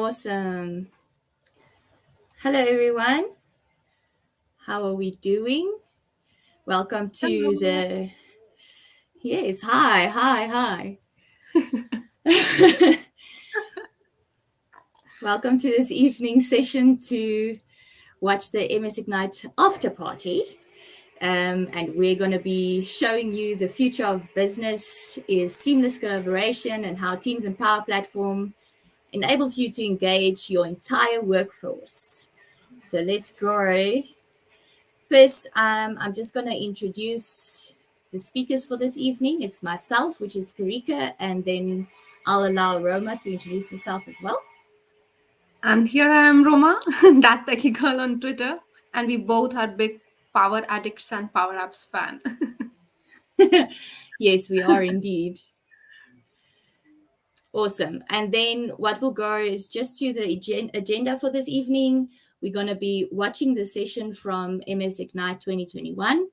Awesome. Hello, everyone. How are we doing? Welcome to the... Yes, hi. Welcome to this evening session to watch the MS Ignite after party. And we're going to be showing you the future of business is seamless collaboration and how Teams and Power Platform enables you to engage your entire workforce. So let's go. First, I'm just going to introduce the speakers for this evening. It's myself, which is Karika, and then I'll allow Roma to introduce herself as well. And here I am, Roma, that techie girl on Twitter, and we both are big Power Addicts and Powerapps fan. Yes, we are indeed. Awesome. And then what will go is just to the agenda for this evening. We're going to be watching the session from MS Ignite 2021.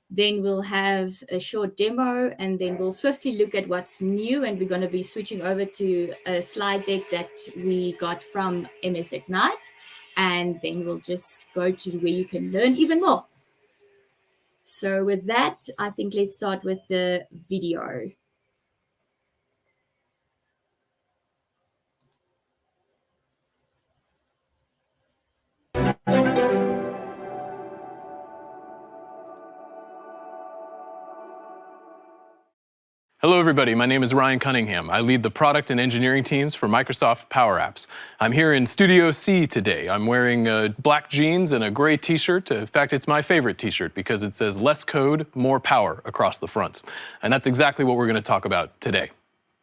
Then we'll have a short demo, and then we'll swiftly look at what's new. And we're going to be switching over to a slide deck that we got from MS Ignite. And then we'll just go to where you can learn even more. So with that, I think let's start with the video. Hello everybody, my name is Ryan Cunningham. I lead the product and engineering teams for Microsoft Powerapps. I'm here in Studio C today. I'm wearing black jeans and a gray t-shirt. In fact, it's my favorite t-shirt because it says less code, more power across the front. And that's exactly what we're going to talk about today.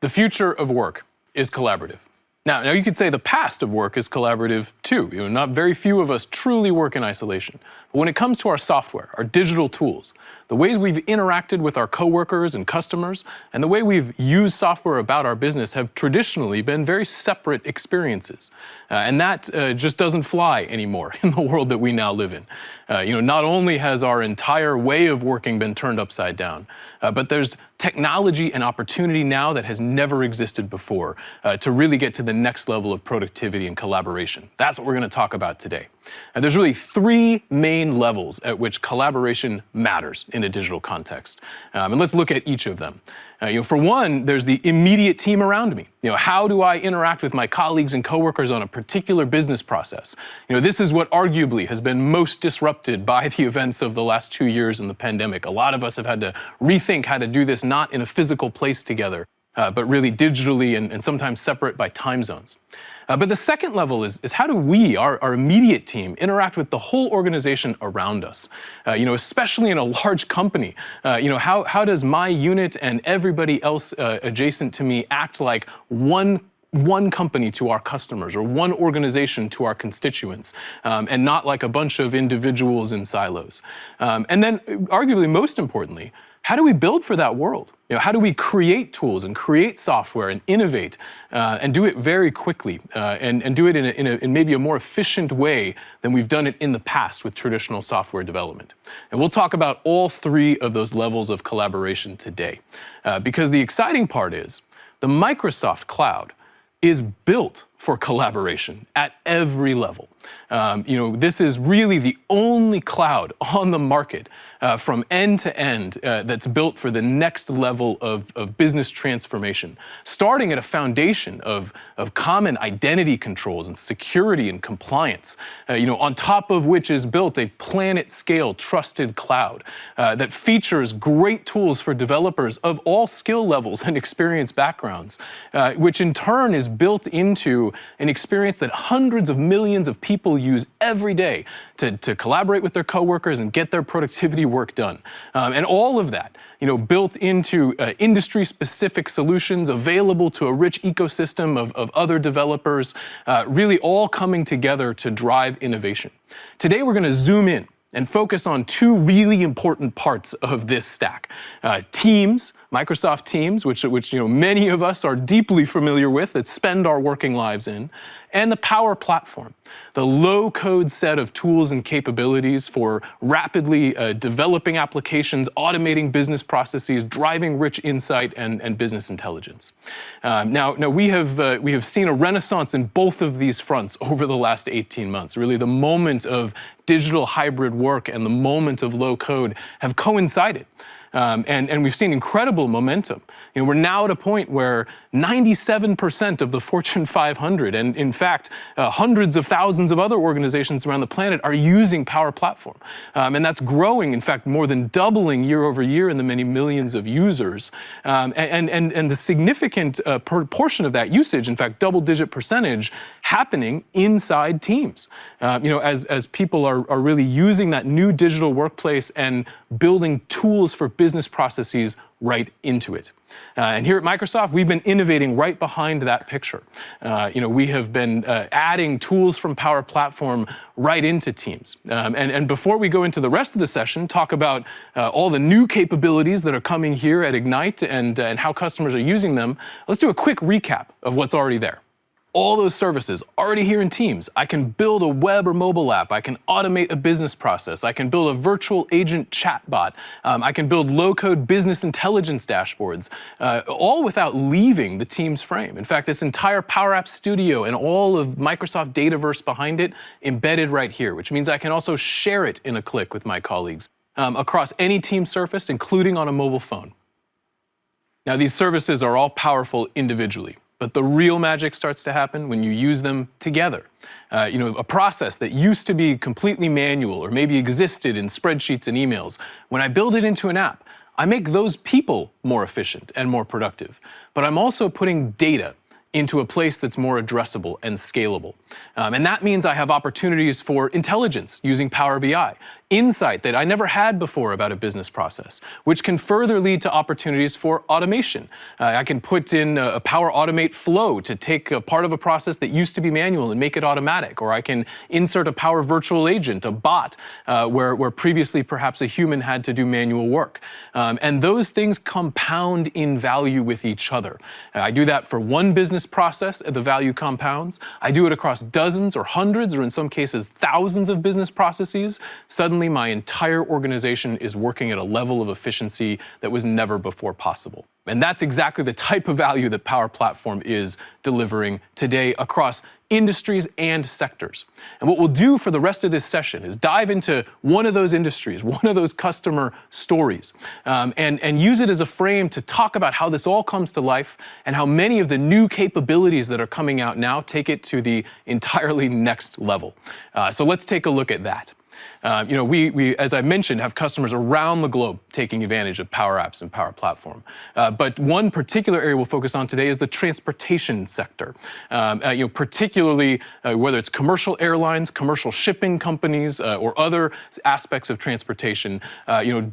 The future of work is collaborative. Now you could say the past of work is collaborative too. Not very few of us truly work in isolation. But when it comes to our software, our digital tools, the ways we've interacted with our coworkers and customers, and the way we've used software about our business have traditionally been very separate experiences. And that just doesn't fly anymore in the world that we now live in. Not only has our entire way of working been turned upside down, but there's technology and opportunity now that has never existed before to really get to the next level of productivity and collaboration. That's what we're going to talk about today. And there's really three main levels at which collaboration matters in a digital context. And let's look at each of them. For one, there's the immediate team around me. How do I interact with my colleagues and coworkers on a particular business process? This is what arguably has been most disrupted by the events of the last 2 years in the pandemic. A lot of us have had to rethink how to do this not in a physical place together, but really digitally and sometimes separate by time zones. But the second level is how do we, our immediate team, interact with the whole organization around us? Especially in a large company. How does my unit and everybody else adjacent to me act like one company to our customers or one organization to our constituents, and not like a bunch of individuals in silos? And then, arguably most importantly, how do we build for that world? How do we create tools and create software and innovate and do it very quickly and do it in maybe a more efficient way than we've done it in the past with traditional software development? And we'll talk about all three of those levels of collaboration today. Because the exciting part is the Microsoft Cloud is built for collaboration at every level. This is really the only cloud on the market from end to end that's built for the next level of business transformation, starting at a foundation of common identity controls and security and compliance, on top of which is built a planet-scale trusted cloud that features great tools for developers of all skill levels and experience backgrounds, which in turn is built into an experience that hundreds of millions of people use every day to collaborate with their coworkers and get their productivity work done. And all of that, built into industry-specific solutions available to a rich ecosystem of other developers, really all coming together to drive innovation. Today, we're going to zoom in and focus on two really important parts of this stack. Teams Microsoft Teams, which many of us are deeply familiar with, that spend our working lives in, and the Power Platform, the low-code set of tools and capabilities for rapidly developing applications, automating business processes, driving rich insight and business intelligence. Now we have seen a renaissance in both of these fronts over the last 18 months. Really, the moment of digital hybrid work and the moment of low code have coincided. And we've seen incredible momentum. We're now at a point where 97% of the Fortune 500, and in fact, hundreds of thousands of other organizations around the planet are using Power Platform. And that's growing, in fact, more than doubling year over year in the many millions of users. And the significant portion of that usage, in fact, double-digit percentage, happening inside teams. As people are really using that new digital workplace and building tools for business processes right into it. And here at Microsoft, we've been innovating right behind that picture. We have been adding tools from Power Platform right into Teams. And before we go into the rest of the session, talk about all the new capabilities that are coming here at Ignite and how customers are using them, let's do a quick recap of what's already there. All those services already here in Teams. I can build a web or mobile app. I can automate a business process. I can build a virtual agent chatbot. I can build low-code business intelligence dashboards, all without leaving the Teams frame. In fact, this entire Powerapps Studio and all of Microsoft Dataverse behind it embedded right here, which means I can also share it in a click with my colleagues across any Teams surface, including on a mobile phone. Now, these services are all powerful individually. But the real magic starts to happen when you use them together. A process that used to be completely manual or maybe existed in spreadsheets and emails, when I build it into an app, I make those people more efficient and more productive. But I'm also putting data into a place that's more addressable and scalable. And that means I have opportunities for intelligence using Power BI, insight that I never had before about a business process, which can further lead to opportunities for automation. I can put in a Power Automate flow to take a part of a process that used to be manual and make it automatic, or I can insert a Power Virtual Agent, a bot, where previously perhaps a human had to do manual work. And those things compound in value with each other. I do that for one business process, the value compounds. I do it across dozens or hundreds, or in some cases, thousands of business processes. Suddenly, my entire organization is working at a level of efficiency that was never before possible. And that's exactly the type of value that Power Platform is delivering today across industries and sectors. And what we'll do for the rest of this session is dive into one of those industries, one of those customer stories, and use it as a frame to talk about how this all comes to life and how many of the new capabilities that are coming out now take it to the entirely next level. So let's take a look at that. We, as I mentioned, have customers around the globe taking advantage of Powerapps and Power Platform. But one particular area we'll focus on today is the transportation sector. Particularly whether it's commercial airlines, commercial shipping companies, or other aspects of transportation.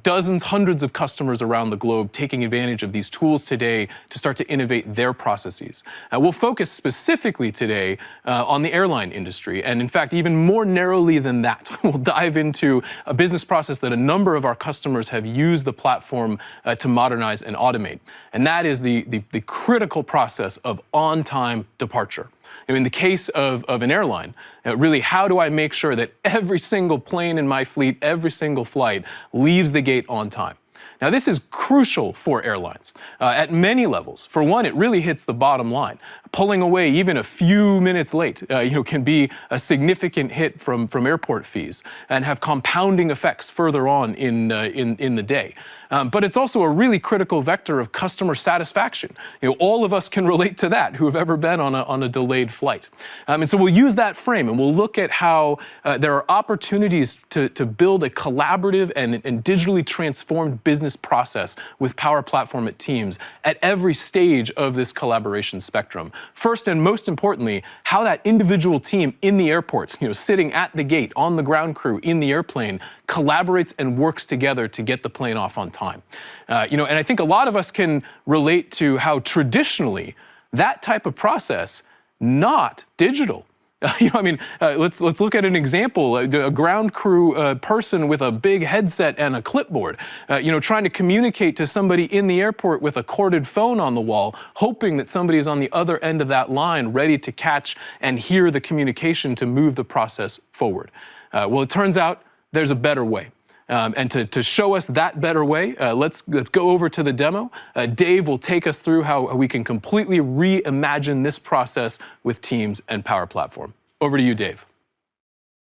Dozens, hundreds of customers around the globe taking advantage of these tools today to start to innovate their processes. We'll focus specifically today on the airline industry, and in fact, even more narrowly than that, we'll dive into a business process that a number of our customers have used the platform to modernize and automate. And that is the critical process of on-time departure. In the case of an airline, really, how do I make sure that every single plane in my fleet, every single flight leaves the gate on time? Now, this is crucial for airlines at many levels. For one, it really hits the bottom line. Pulling away even a few minutes late can be a significant hit from airport fees and have compounding effects further on in the day. But it's also a really critical vector of customer satisfaction. All of us can relate to that who have ever been on a delayed flight. And so we'll use that frame and we'll look at how there are opportunities to build a collaborative and digitally transformed business process with Power Platform at Teams at every stage of this collaboration spectrum. First and most importantly, how that individual team in the airport, sitting at the gate, on the ground crew, in the airplane, collaborates and works together to get the plane off on time. And I think a lot of us can relate to how traditionally that type of process, not digital, Let's look at an example. A ground crew person with a big headset and a clipboard, trying to communicate to somebody in the airport with a corded phone on the wall, hoping that somebody is on the other end of that line, ready to catch and hear the communication to move the process forward. Well, it turns out there's a better way. And to show us that better way, let's go over to the demo. Dave will take us through how we can completely reimagine this process with Teams and Power Platform. Over to you, Dave.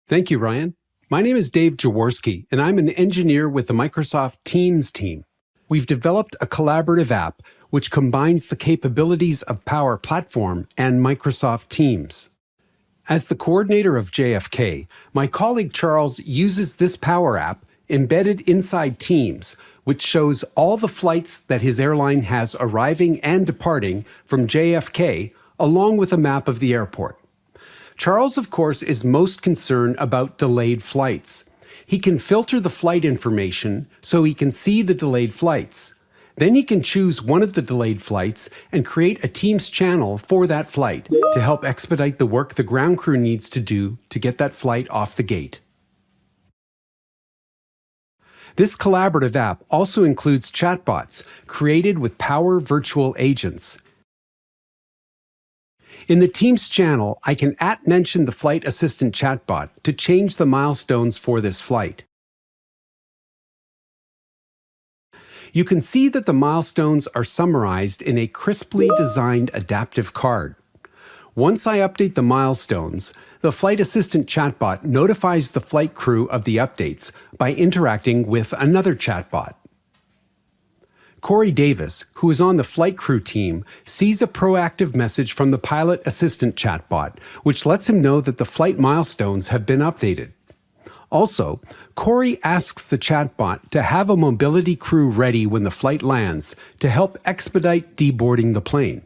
Thank you, Ryan. My name is Dave Jaworski, and I'm an engineer with the Microsoft Teams team. We've developed a collaborative app which combines the capabilities of Power Platform and Microsoft Teams. As the coordinator of JFK, my colleague Charles uses this Power App embedded inside Teams, which shows all the flights that his airline has arriving and departing from JFK, along with a map of the airport. Charles, of course, is most concerned about delayed flights. He can filter the flight information so he can see the delayed flights. Then he can choose one of the delayed flights and create a Teams channel for that flight to help expedite the work the ground crew needs to do to get that flight off the gate. This collaborative app also includes chatbots created with Power Virtual Agents. In the Teams channel, I can @mention the flight assistant chatbot to change the milestones for this flight. You can see that the milestones are summarized in a crisply designed adaptive card. Once I update the milestones, the flight assistant chatbot notifies the flight crew of the updates by interacting with another chatbot. Corey Davis, who is on the flight crew team, sees a proactive message from the pilot assistant chatbot, which lets him know that the flight milestones have been updated. Also, Corey asks the chatbot to have a mobility crew ready when the flight lands to help expedite deboarding the plane.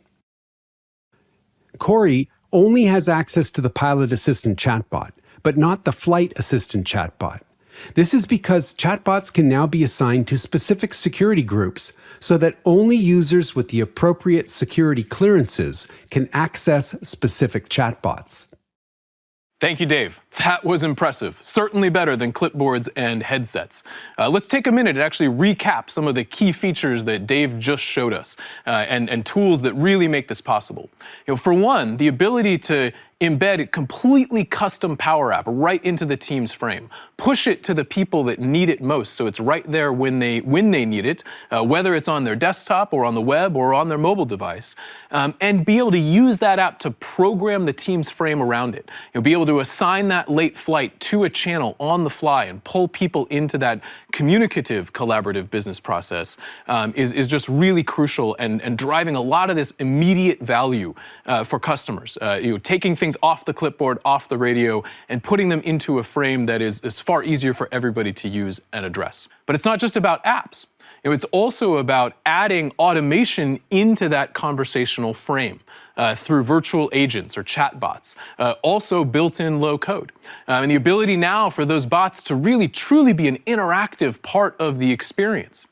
Corey only has access to the pilot assistant chatbot, but not the flight assistant chatbot. This is because chatbots can now be assigned to specific security groups so that only users with the appropriate security clearances can access specific chatbots. Thank you, Dave. That was impressive. Certainly better than clipboards and headsets. Let's take a minute and actually recap some of the key features that Dave just showed us and tools that really make this possible. For one, the ability to embed a completely custom Power App right into the Teams frame. Push it to the people that need it most, so it's right there when they need it, whether it's on their desktop or on the web or on their mobile device, and be able to use that app to program the Teams frame around it. You'll be able to assign that late flight to a channel on the fly and pull people into that communicative, collaborative business process is just really crucial and driving a lot of this immediate value for customers. Taking things off the clipboard, off the radio, and putting them into a frame that is far easier for everybody to use and address. But it's not just about apps. It's also about adding automation into that conversational frame through virtual agents or chatbots, also built-in low code. And the ability now for those bots to really truly be an interactive part of the experience.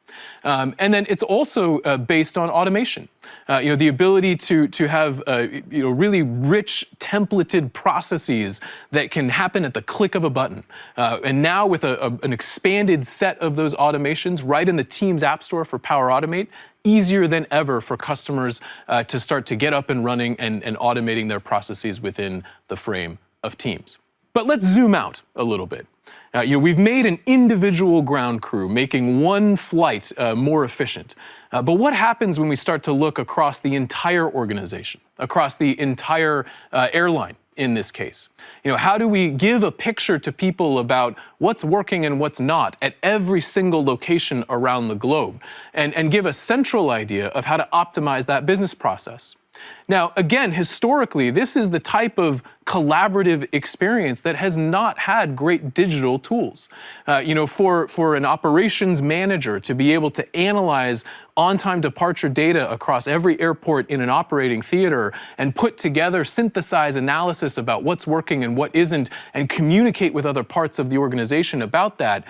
And then it's also based on automation. The ability to have really rich templated processes that can happen at the click of a button. And now with an expanded set of those automations right in the Teams App Store for Power Automate, easier than ever for customers to start to get up and running and automating their processes within the frame of Teams. But let's zoom out a little bit. We've made an individual ground crew, making one flight more efficient. But what happens when we start to look across the entire organization, across the entire airline in this case? How do we give a picture to people about what's working and what's not at every single location around the globe, and give a central idea of how to optimize that business process? Now, again, historically, this is the type of collaborative experience that has not had great digital tools. For an operations manager to be able to analyze on-time departure data across every airport in an operating theater and put together, synthesize analysis about what's working and what isn't, and communicate with other parts of the organization about that,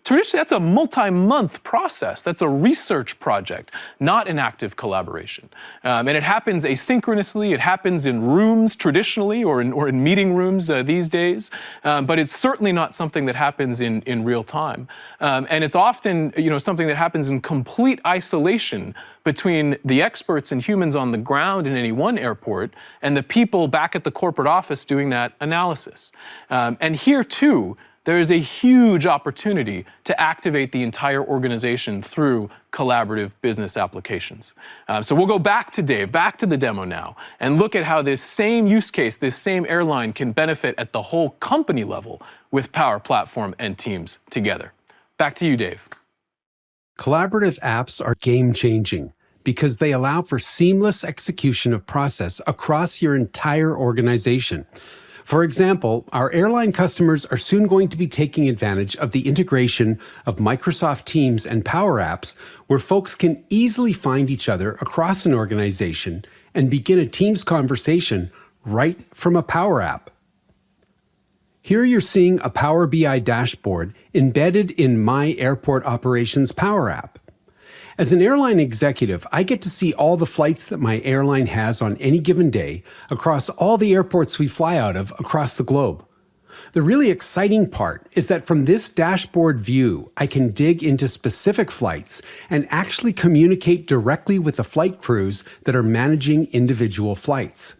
traditionally that's a multi-month process. That's a research project, not an active collaboration. And it happens asynchronously. It happens in rooms traditionally, or in meeting rooms these days. But it's certainly not something that happens in real time. And it's often, something that happens in complete isolation between the experts and humans on the ground in any one airport and the people back at the corporate office doing that analysis. And here too, there is a huge opportunity to activate the entire organization through collaborative business applications. So we'll go back to Dave, back to the demo now, and look at how this same use case, this same airline can benefit at the whole company level with Power Platform and Teams together. Back to you, Dave. Collaborative apps are game-changing because they allow for seamless execution of process across your entire organization. For example, our airline customers are soon going to be taking advantage of the integration of Microsoft Teams and Powerapps, where folks can easily find each other across an organization and begin a Teams conversation right from a Power App. Here you're seeing a Power BI dashboard embedded in My Airport Operations Power App. As an airline executive, I get to see all the flights that my airline has on any given day across all the airports we fly out of across the globe. The really exciting part is that from this dashboard view, I can dig into specific flights and actually communicate directly with the flight crews that are managing individual flights.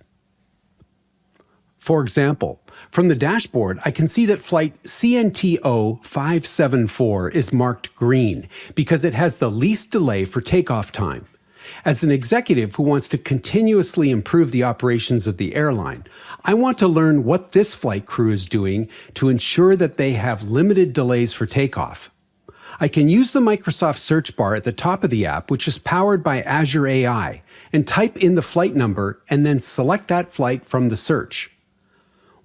For example, from the dashboard, I can see that flight CNTO 574 is marked green because it has the least delay for takeoff time. As an executive who wants to continuously improve the operations of the airline, I want to learn what this flight crew is doing to ensure that they have limited delays for takeoff. I can use the Microsoft search bar at the top of the app, which is powered by Azure AI, and type in the flight number and then select that flight from the search.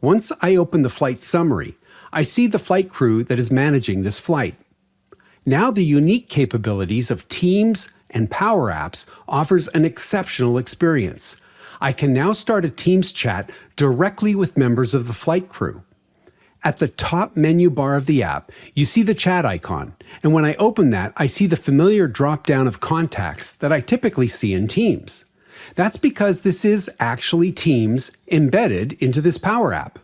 Once I open the flight summary, I see the flight crew that is managing this flight. Now the unique capabilities of Teams and Power Apps offers an exceptional experience. I can now start a Teams chat directly with members of the flight crew. At the top menu bar of the app, you see the chat icon, and when I open that, I see the familiar drop-down of contacts that I typically see in Teams. That's because this is actually Teams embedded into this Power App.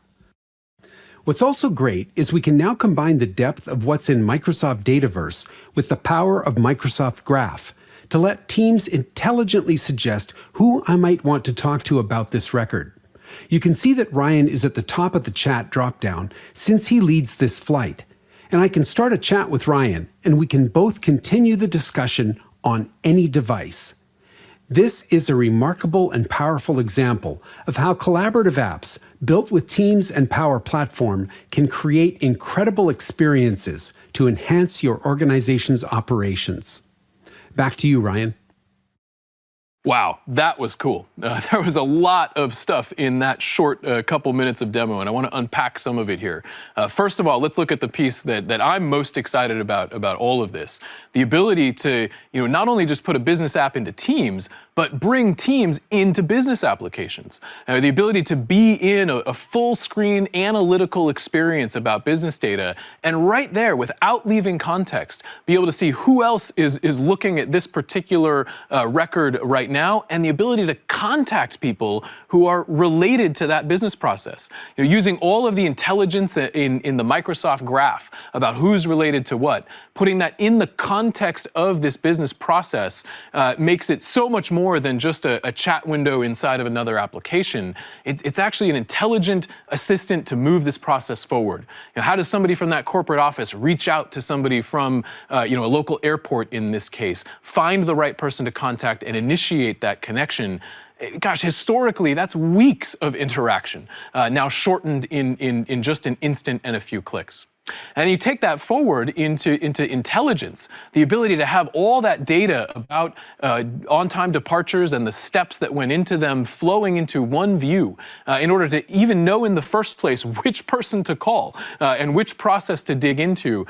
What's also great is we can now combine the depth of what's in Microsoft Dataverse with the power of Microsoft Graph to let Teams intelligently suggest who I might want to talk to about this record. You can see that Ryan is at the top of the chat dropdown since he leads this flight, and I can start a chat with Ryan and we can both continue the discussion on any device. This is a remarkable and powerful example of how collaborative apps built with Teams and Power Platform can create incredible experiences to enhance your organization's operations. Back to you, Ryan. Wow, that was cool. There was a lot of stuff in that short couple minutes of demo, and I want to unpack some of it here. First of all, let's look at the piece that I'm most excited about all of this. The ability to not only just put a business app into Teams, but bring Teams into business applications. The ability to be in a full screen analytical experience about business data, and right there, without leaving context, be able to see who else is looking at this particular record right now, and the ability to contact people who are related to that business process. Using all of the intelligence in the Microsoft Graph about who's related to what, putting that in the context of this business process makes it so much more than just a chat window inside of another application. It's actually an intelligent assistant to move this process forward. How does somebody from that corporate office reach out to somebody from a local airport in this case, find the right person to contact and initiate that connection? Gosh, historically, that's weeks of interaction, now shortened in just an instant and a few clicks. And you take that forward into intelligence, the ability to have all that data about on-time departures and the steps that went into them flowing into one view in order to even know in the first place which person to call and which process to dig into.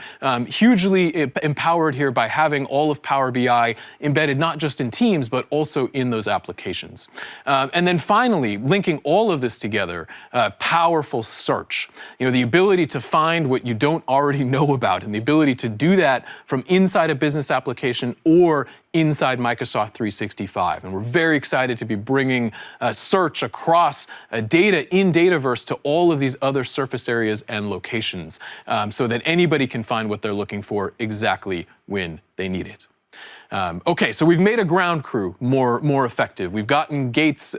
Hugely empowered here by having all of Power BI embedded not just in Teams, but also in those applications. And then finally, linking all of this together, powerful search. The ability to find what you don't already know about, and the ability to do that from inside a business application or inside Microsoft 365. And we're very excited to be bringing search across data in Dataverse to all of these other surface areas and locations, so that anybody can find what they're looking for exactly when they need it. Okay, so we've made a ground crew more effective. We've gotten gates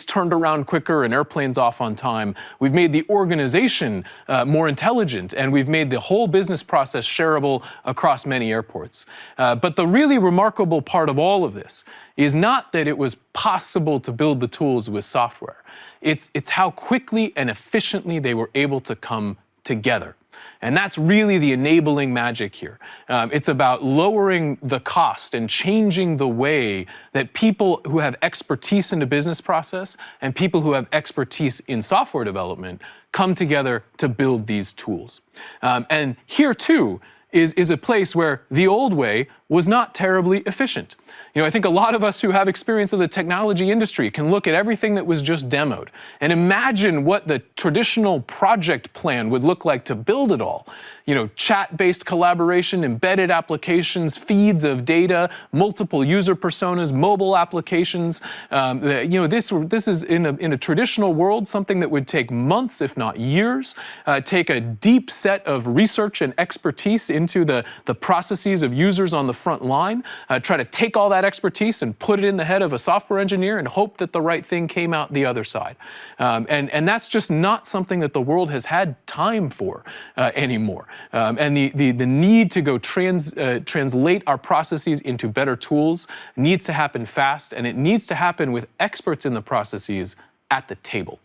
turned around quicker and airplanes off on time. We've made the organization more intelligent, and we've made the whole business process shareable across many airports. But the really remarkable part of all of this is not that it was possible to build the tools with software. It's how quickly and efficiently they were able to come together. And that's really the enabling magic here. It's about lowering the cost and changing the way that people who have expertise in the business process and people who have expertise in software development come together to build these tools. And here too is a place where the old way was not terribly efficient. You know, I think a lot of us who have experience in the technology industry can look at everything that was just demoed and imagine what the traditional project plan would look like to build it all. You know, chat-based collaboration, embedded applications, feeds of data, multiple user personas, mobile applications. You know, this is in a traditional world something that would take months, if not years, take a deep set of research and expertise into the processes of users on the front line, try to take all that expertise and put it in the head of a software engineer and hope that the right thing came out the other side. And that's just not something that the world has had time for anymore. And the need to go translate our processes into better tools needs to happen fast, and it needs to happen with experts in the processes at the table.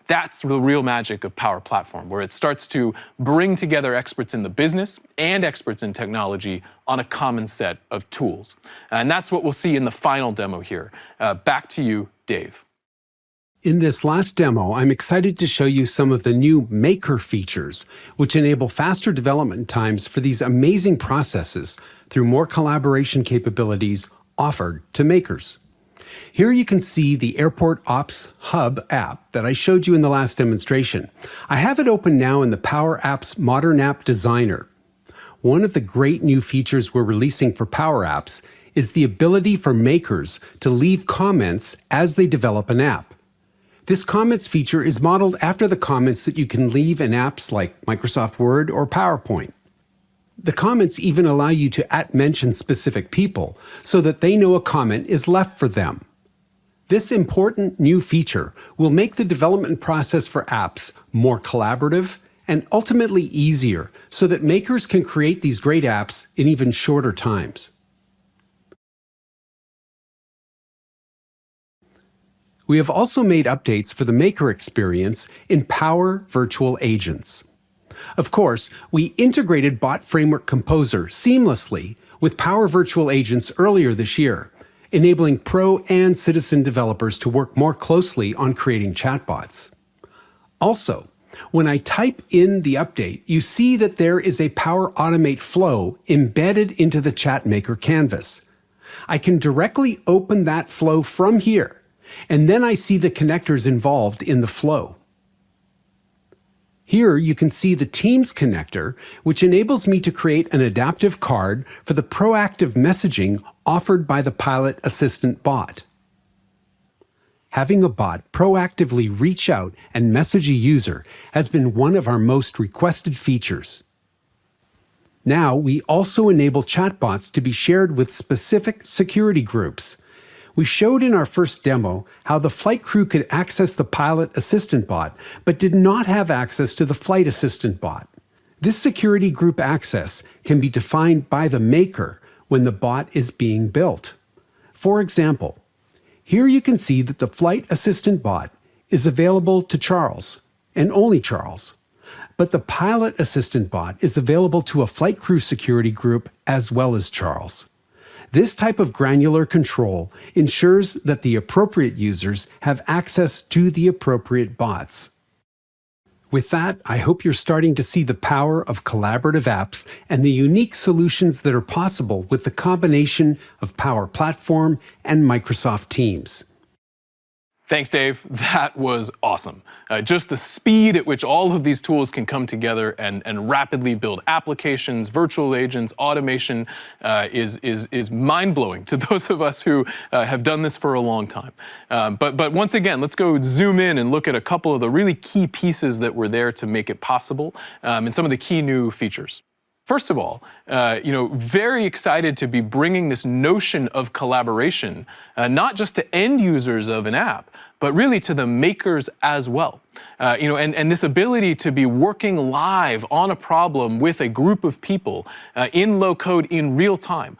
That's the real magic of Power Platform, where it starts to bring together experts in the business and experts in technology on a common set of tools. And that's what we'll see in the final demo here. Back to you, Dave. In this last demo, I'm excited to show you some of the new Maker features, which enable faster development times for these amazing processes through more collaboration capabilities offered to makers. Here you can see the Airport Ops Hub app that I showed you in the last demonstration. I have it open now in the Powerapps Modern App Designer. One of the great new features we're releasing for Powerapps is the ability for makers to leave comments as they develop an app. This comments feature is modeled after the comments that you can leave in apps like Microsoft Word or PowerPoint. The comments even allow you to @mention specific people so that they know a comment is left for them. This important new feature will make the development process for apps more collaborative and ultimately easier so that makers can create these great apps in even shorter times. We have also made updates for the maker experience in Power Virtual Agents. Of course, we integrated Bot Framework Composer seamlessly with Power Virtual Agents earlier this year, enabling pro and citizen developers to work more closely on creating chatbots. Also, when I type in the update, you see that there is a Power Automate flow embedded into the ChatMaker canvas. I can directly open that flow from here, and then I see the connectors involved in the flow. Here you can see the Teams connector, which enables me to create an adaptive card for the proactive messaging offered by the Pilot Assistant bot. Having a bot proactively reach out and message a user has been one of our most requested features. Now we also enable chatbots to be shared with specific security groups. We showed in our first demo how the flight crew could access the Pilot Assistant bot, but did not have access to the Flight Assistant bot. This security group access can be defined by the maker when the bot is being built. For example, here you can see that the Flight Assistant bot is available to Charles, and only Charles. But the Pilot Assistant bot is available to a flight crew security group as well as Charles. This type of granular control ensures that the appropriate users have access to the appropriate bots. With that, I hope you're starting to see the power of collaborative apps and the unique solutions that are possible with the combination of Power Platform and Microsoft Teams. Thanks, Dave. That was awesome. Just the speed at which all of these tools can come together and rapidly build applications, virtual agents, automation is mind-blowing to those of us who have done this for a long time. But once again, let's go zoom in and look at a couple of the really key pieces that were there to make it possible and some of the key new features. First of all, very excited to be bringing this notion of collaboration, not just to end users of an app, but really to the makers as well. And this ability to be working live on a problem with a group of people in low code in real time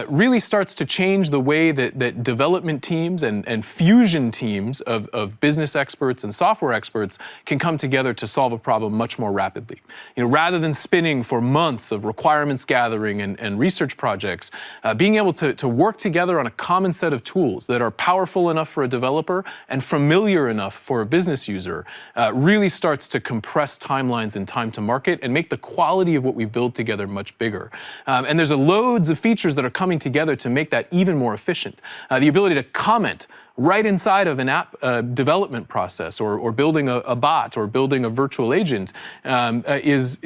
really starts to change the way that development teams and fusion teams of business experts and software experts can come together to solve a problem much more rapidly. Rather than spinning for months of requirements gathering and research projects, being able to work together on a common set of tools that are powerful enough for a developer and familiar enough for a business user really starts to compress timelines and time to market and make the quality of what we build together much bigger. And there's loads of features that are coming together to make that even more efficient. The ability to comment right inside of an app development process, or building a bot, or building a virtual agent, is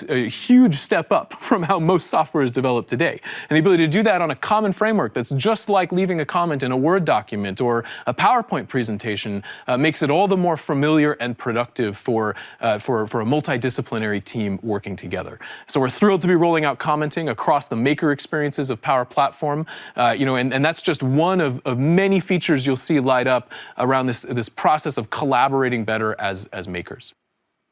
a huge step up from how most software is developed today. And the ability to do that on a common framework that's just like leaving a comment in a Word document or a PowerPoint presentation makes it all the more familiar and productive for a multidisciplinary team working together. So we're thrilled to be rolling out commenting across the maker experiences of Power Platform, and that's just one of many features you'll see light up around this process of collaborating better as makers.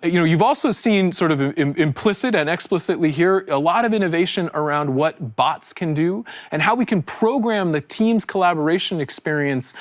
You've also seen sort of implicit and explicitly here a lot of innovation around what bots can do and how we can program the team's collaboration experience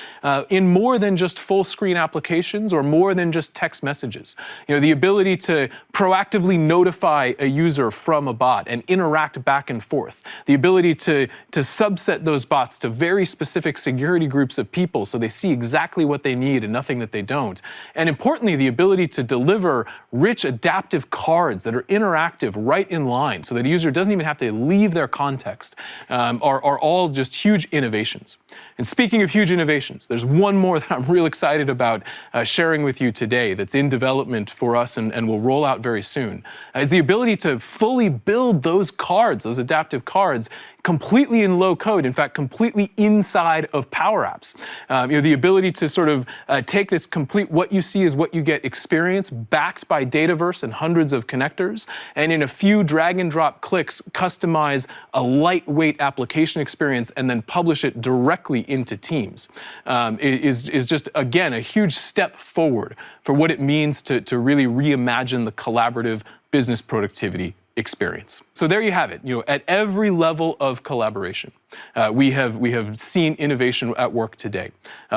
in more than just full screen applications or more than just text messages. The ability to proactively notify a user from a bot and interact back and forth. The ability to subset those bots to very specific security groups of people so they see exactly what they need and nothing that they don't. And importantly, the ability to deliver rich adaptive cards that are interactive right in line so that a user doesn't even have to leave their context are all just huge innovations. And speaking of huge innovations, there's one more that I'm real excited about sharing with you today that's in development for us and will roll out very soon, is the ability to fully build those cards, those adaptive cards, completely in low code, in fact, completely inside of Powerapps. The ability to sort of take this complete what you see is what you get experience backed by Dataverse and hundreds of connectors, and in a few drag and drop clicks, customize a lightweight application experience and then publish it directly into Teams is just, again, a huge step forward for what it means to really reimagine the collaborative business productivity experience. So there you have it. At every level of collaboration, we have seen innovation at work today,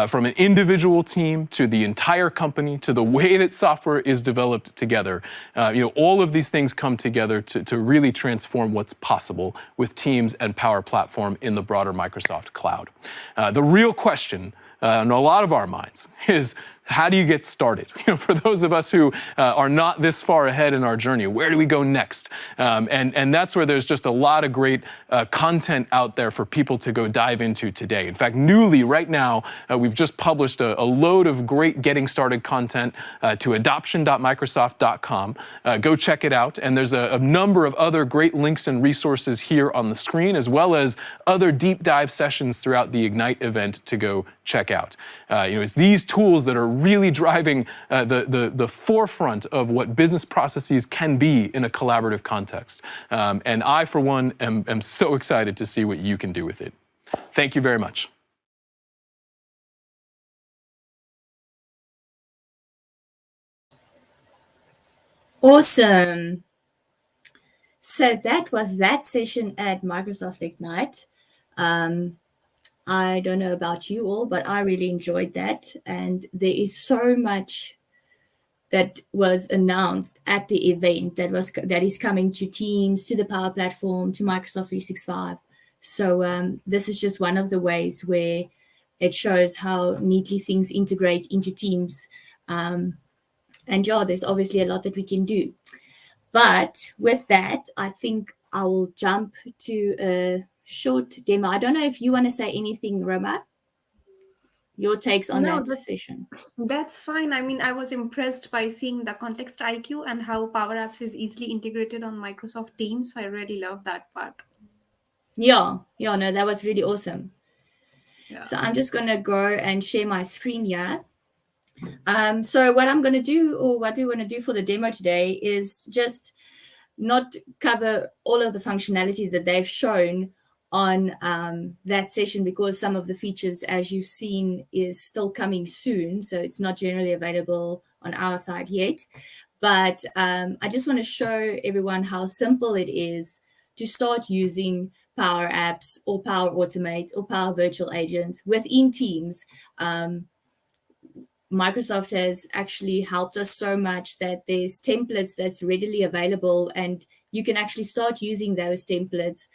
from an individual team to the entire company to the way that software is developed together. All of these things come together to really transform what's possible with Teams and Power Platform in the broader Microsoft cloud. The real question in a lot of our minds is, how do you get started? For those of us who are not this far ahead in our journey, where do we go next? And that's where there's just a lot of great content out there for people to go dive into today. In fact, newly right now, we've just published a load of great getting started content to adoption.microsoft.com. Go check it out. And there's a number of other great links and resources here on the screen, as well as other deep dive sessions throughout the Ignite event to go check out. It's these tools that are really driving the forefront of what business processes can be in a collaborative context. And I, for one, am so excited to see what you can do with it. Thank you very much. Awesome. So that was that session at Microsoft Ignite. I don't know about you all, but I really enjoyed that. And there is so much that was announced at the event that is coming to Teams, to the Power Platform, to Microsoft 365. So this is just one of the ways where it shows how neatly things integrate into Teams. And yeah, there's obviously a lot that we can do. But with that, I think I will jump to a short demo. I don't know if you want to say anything, Roma. your takes on No, that session? that's fine. I mean, I was impressed by seeing the context IQ and how Power Apps is easily integrated on Microsoft Teams. So I really love that part. Yeah, no, that was really awesome. Yeah. So I'm just going to go and share my screen here. So what I'm going to do, or what we want to do for the demo today, is just not cover all of the functionality that they've shown on that session, because some of the features, as you've seen, is still coming soon. So it's not generally available on our side yet. But I just want to show everyone how simple it is to start using Power Apps or Power Automate or Power Virtual Agents within Teams. Microsoft has actually helped us so much that there's templates that's readily available, and you can actually start using those templates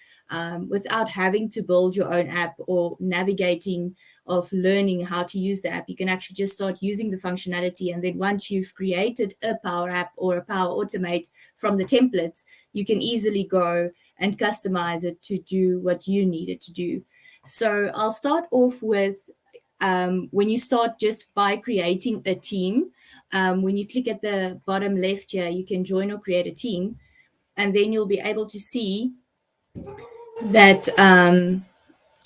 without having to build your own app or navigating of learning how to use the app. You can actually just start using the functionality, and then once you've created a Power App or a Power Automate from the templates, you can easily go and customize it to do what you need it to do. So I'll start off with when you start just by creating a team. When you click at the bottom left here, you can join or create a team, and then you'll be able to see that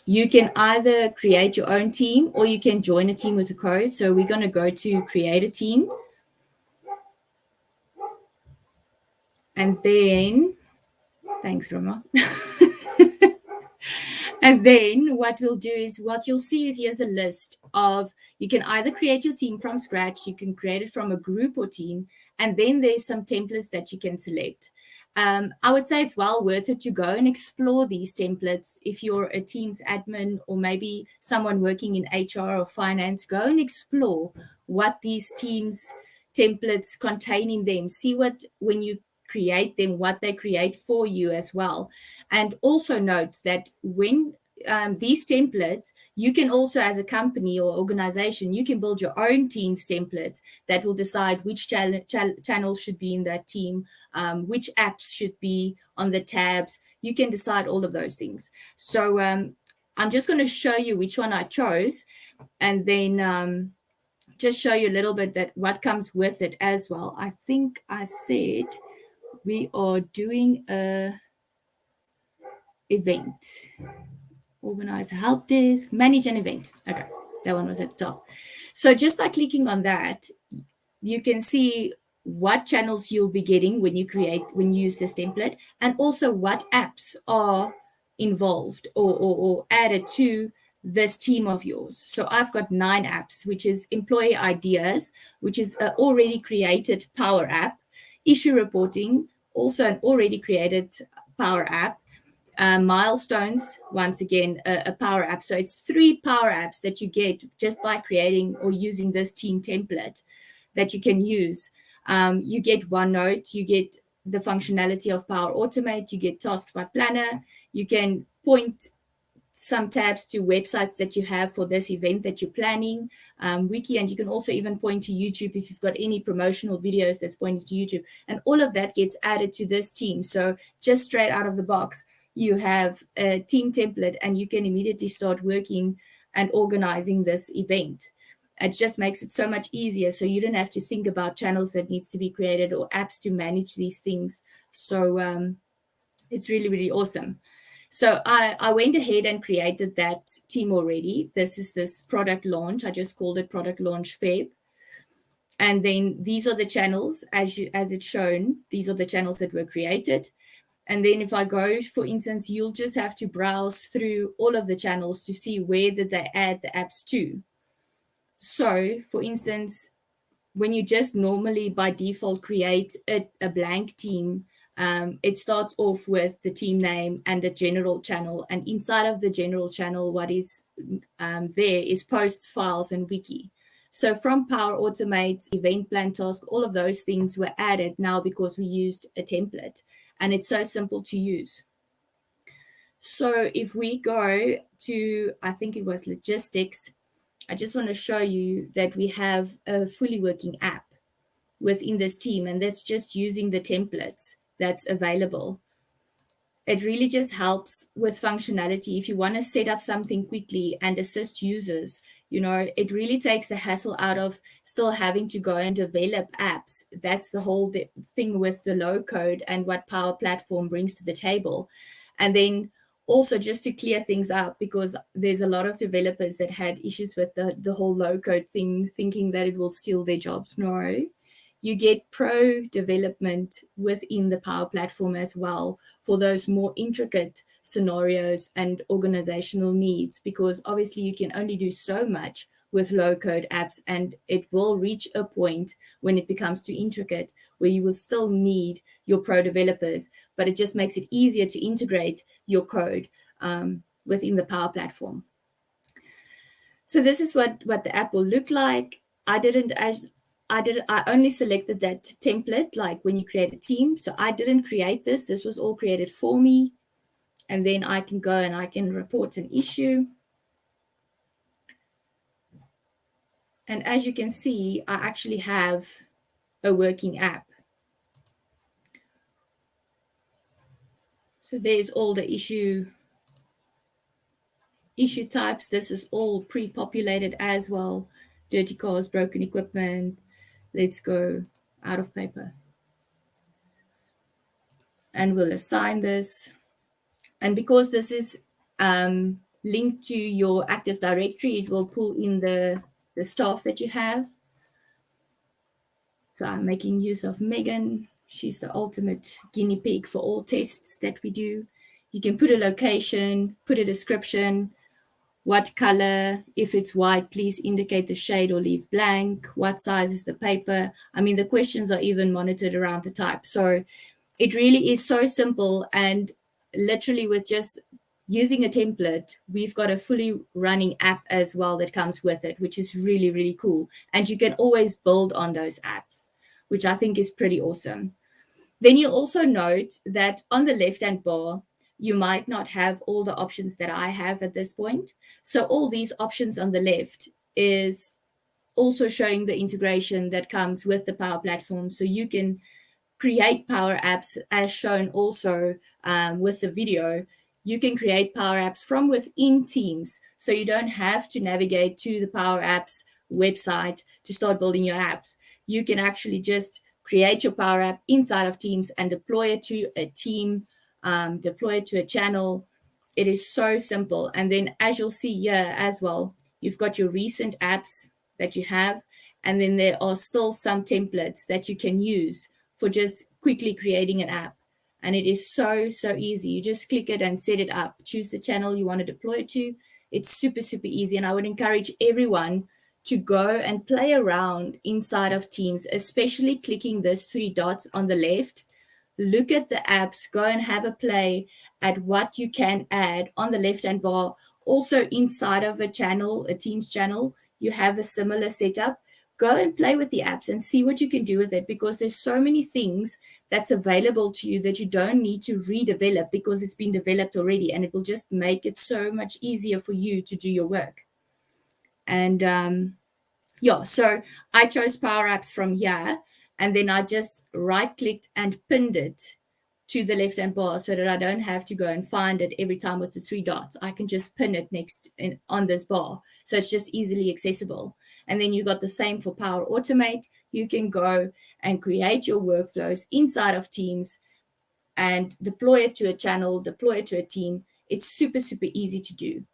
you can either create your own team or you can join a team with a code. So we're going to go to create a team, and then thanks, Roma. And then what we'll do is, what you'll see is, here's a list of, you can either create your team from scratch, you can create it from a group or team, and then there's some templates that you can select. I would say it's well worth it to go and explore these templates. If you're a Teams admin or maybe someone working in HR or finance, go and explore what these Teams templates contain in them. See what, when you create them, what they create for you as well. And also note that when these templates, you can also, as a company or organization, you can build your own Teams templates that will decide which channels should be in that team, which apps should be on the tabs. You can decide all of those things. So I'm just going to show you which one I chose, and then just show you a little bit that what comes with it as well. I think I said we are doing a event. Organize a help desk, manage an event. Okay, that one was at the top. So just by clicking on that, you can see what channels you'll be getting when you use this template, and also what apps are involved or added to this team of yours. So I've got 9 apps, which is employee ideas, which is an already created Power App, issue reporting, also an already created Power App, milestones, once again, a Power App. So it's 3 Power Apps that you get just by creating or using this team template that you can use. You get OneNote, you get the functionality of Power Automate, you get tasks by planner, you can point some tabs to websites that you have for this event that you're planning, wiki, and you can also even point to YouTube if you've got any promotional videos that's pointing to YouTube, and all of that gets added to this team. So just straight out of the box, you have a team template and you can immediately start working and organizing this event. It just makes it so much easier, so you don't have to think about channels that needs to be created or apps to manage these things. So it's really, really awesome. So I went ahead and created that team already. This is this product launch. I just called it product launch Feb. And then these are the channels, as it's shown. These are the channels that were created. And then if I go, for instance, you'll just have to browse through all of the channels to see where did they add the apps to. So, for instance, when you just normally by default create a blank team, it starts off with the team name and the general channel. And inside of the general channel, what is there is posts, files, and wiki. So from Power Automate, event plan task, all of those things were added now because we used a template. And it's so simple to use. So if we go to, I think it was logistics, I just want to show you that we have a fully working app within this team, and that's just using the templates that's available. it really just helps with functionality. If you want to set up something quickly and assist users, it really takes the hassle out of still having to go and develop apps. That's the whole thing with the low code and what Power Platform brings to the table. And then also just to clear things up, because there's a lot of developers that had issues with the whole low code thing, thinking that it will steal their jobs. No, you get pro development within the Power Platform as well for those more intricate scenarios and organizational needs, because obviously you can only do so much with low code apps, and it will reach a point when it becomes too intricate where you will still need your pro developers, but it just makes it easier to integrate your code within the Power Platform. So this is what the app will look like. I only selected that template, like when you create a team. So I didn't create this. This was all created for me. And then I can go and I can report an issue. And as you can see, I actually have a working app. So there's all the issue types. This is all pre-populated as well. Dirty cars, broken equipment. Let's go out of paper. And we'll assign this. And because this is linked to your Active Directory, it will pull in the staff that you have. So I'm making use of Megan. She's the ultimate guinea pig for all tests that we do. You can put a location, put a description, what color. If it's white, please indicate the shade or leave blank. What size is the paper? I mean, the questions are even monitored around the type. So it really is so simple, and literally with just using a template, we've got a fully running app as well that comes with it, which is really, really cool. And you can always build on those apps, which I think is pretty awesome. Then you'll also note that on the left-hand bar, you might not have all the options that I have at this point. So all these options on the left is also showing the integration that comes with the Power Platform. So you can create Power Apps as shown also with the video. You can create Power Apps from within Teams. So you don't have to navigate to the Power Apps website to start building your apps. You can actually just create your Power App inside of Teams and deploy it to a team, deploy it to a channel. It is so simple. And then as you'll see here as well, you've got your recent apps that you have, and then there are still some templates that you can use for just quickly creating an app. And it is so, so easy. You just click it and set it up. Choose the channel you want to deploy it to. It's super, super easy. And I would encourage everyone to go and play around inside of Teams, especially clicking those 3 dots on the left. Look at the apps, go and have a play at what you can add on the left-hand bar. Also inside of a channel, a Teams channel, you have a similar setup. Go and play with the apps and see what you can do with it, because there's so many things that's available to you that you don't need to redevelop because it's been developed already, and it will just make it so much easier for you to do your work. And yeah, so I chose Power Apps from here, and then I just right-clicked and pinned it to the left-hand bar so that I don't have to go and find it every time with the 3 dots. I can just pin it on this bar. So it's just easily accessible. And then you got the same for Power Automate. You can go and create your workflows inside of Teams and deploy it to a channel, deploy it to a team. It's super, super easy to do.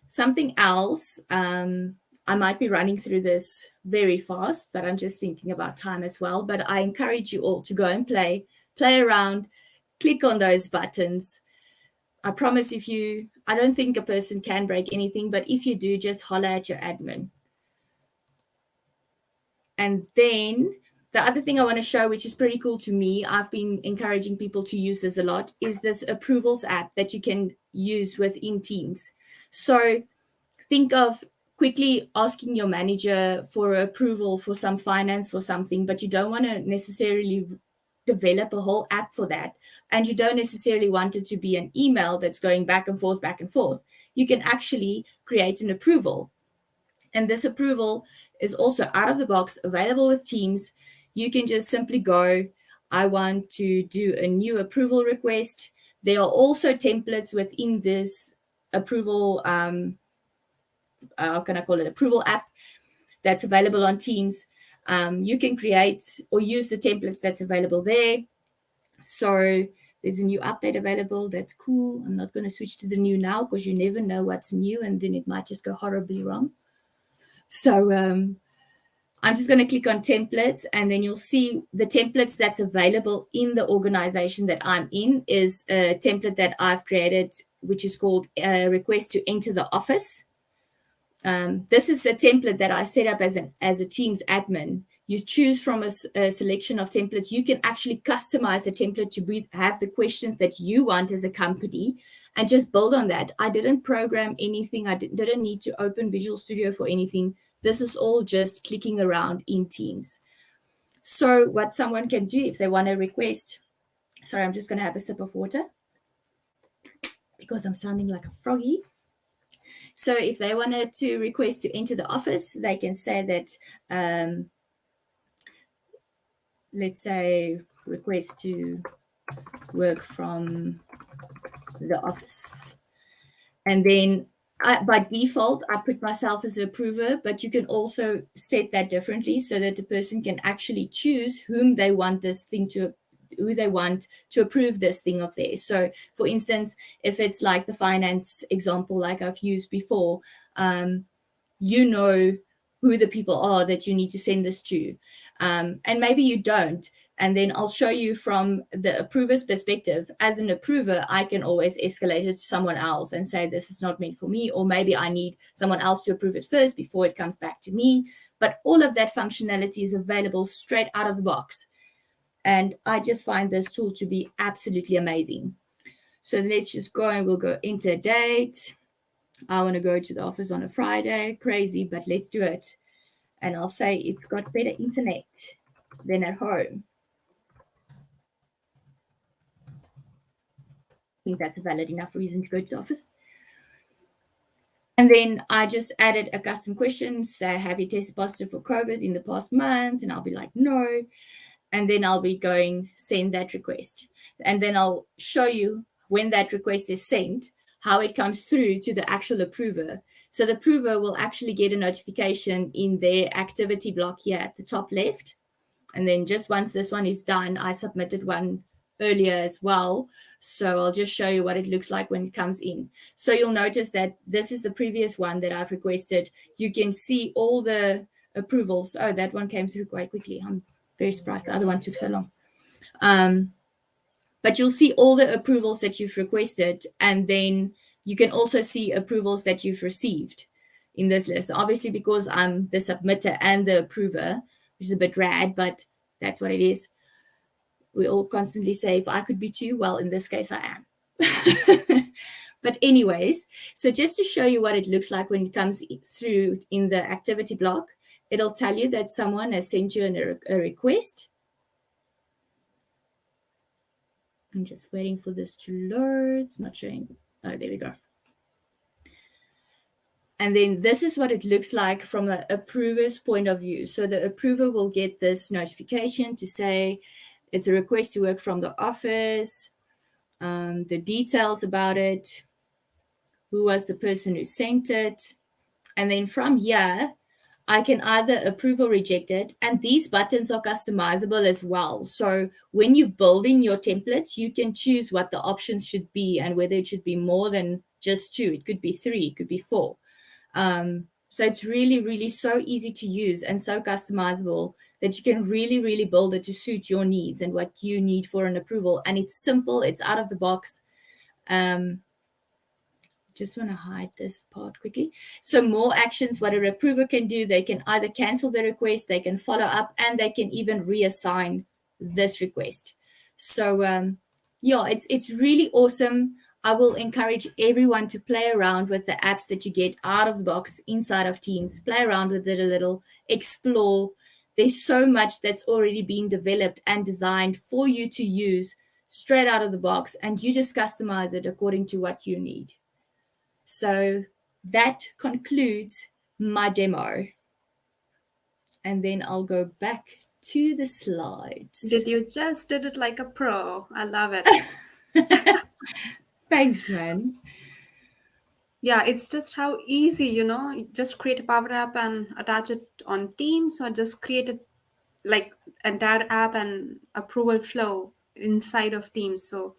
Something else, I might be running through this very fast, but I'm just thinking about time as well. But I encourage you all to go and play around, click on those buttons. I promise I don't think a person can break anything, but if you do, just holler at your admin. And then the other thing I want to show, which is pretty cool to me, I've been encouraging people to use this a lot, is this approvals app that you can use within Teams. So think of quickly asking your manager for approval for some finance for something, but you don't want to necessarily develop a whole app for that. And you don't necessarily want it to be an email that's going back and forth, back and forth. You can actually create an approval. And this approval is also out of the box, available with Teams. You can just simply go. I want to do a new approval request. There are also templates within this approval, how can I call it, approval app that's available on Teams. You can create or use the templates that's available there. So there's a new update available. That's cool. I'm not going to switch to the new now because you never know what's new and then it might just go horribly wrong. So I'm just going to click on templates, and then you'll see the templates that's available in the organization that I'm in is a template that I've created, which is called request to enter the office. This is a template that I set up as a Teams admin. You choose from a selection of templates. You can actually customize the template to have the questions that you want as a company and just build on that. I didn't program anything. I didn't need to open Visual Studio for anything. This is all just clicking around in Teams. So what someone can do if they want to request, sorry, I'm just going to have a sip of water because I'm sounding like a froggy. So if they wanted to request to enter the office, they can say that, let's say, request to work from the office. And then by default, I put myself as an approver, but you can also set that differently so that the person can actually choose who they want to approve this thing of theirs. So for instance, if it's like the finance example, like I've used before, you know who the people are that you need to send this to. And maybe you don't. And then I'll show you from the approver's perspective. As an approver, I can always escalate it to someone else and say, this is not meant for me, or maybe I need someone else to approve it first before it comes back to me. But all of that functionality is available straight out of the box. And I just find this tool to be absolutely amazing. So let's just go and we'll go enter a date. I want to go to the office on a Friday. Crazy, but let's do it. And I'll say it's got better internet than at home. I think that's a valid enough reason to go to the office. And then I just added a custom question. Say, have you tested positive for COVID in the past month? And I'll be like, no. And then I'll be going, send that request. And then I'll show you when that request is sent, how it comes through to the actual approver. So the approver will actually get a notification in their activity block here at the top left. And then just once this one is done, I submitted one earlier as well. So I'll just show you what it looks like when it comes in. So you'll notice that this is the previous one that I've requested. You can see all the approvals. Oh, that one came through quite quickly. I'm very surprised the other one took so long. But you'll see all the approvals that you've requested, and then you can also see approvals that you've received in this list. Obviously, because I'm the submitter and the approver, which is a bit rad, but that's what it is. We all constantly say, if I could be too, well, in this case, I am. But anyways, so just to show you what it looks like when it comes through in the activity block, it'll tell you that someone has sent you a request. I'm just waiting for this to load. It's not showing. Oh, there we go. And then this is what it looks like from an approver's point of view. So the approver will get this notification to say it's a request to work from the office, the details about it, who was the person who sent it. And then from here, I can either approve or reject it. And these buttons are customizable as well. So when you're building your templates, you can choose what the options should be and whether it should be more than just 2. It could be 3, it could be 4. So it's really, really so easy to use and so customizable that you can really, really build it to suit your needs and what you need for an approval. And it's simple, it's out of the box. Just want to hide this part quickly. So more actions, what a approver can do, they can either cancel the request, they can follow up, and they can even reassign this request. So yeah, it's really awesome. I will encourage everyone to play around with the apps that you get out of the box inside of Teams. Play around with it a little, explore. There's so much that's already been developed and designed for you to use straight out of the box, and you just customize it according to what you need. So that concludes my demo. And then I'll go back to the slides. Did you just did it like a pro? I love it. Thanks, man. Yeah, it's just how easy, you just create a Power App and attach it on Teams, or just create it like entire app and approval flow inside of Teams. So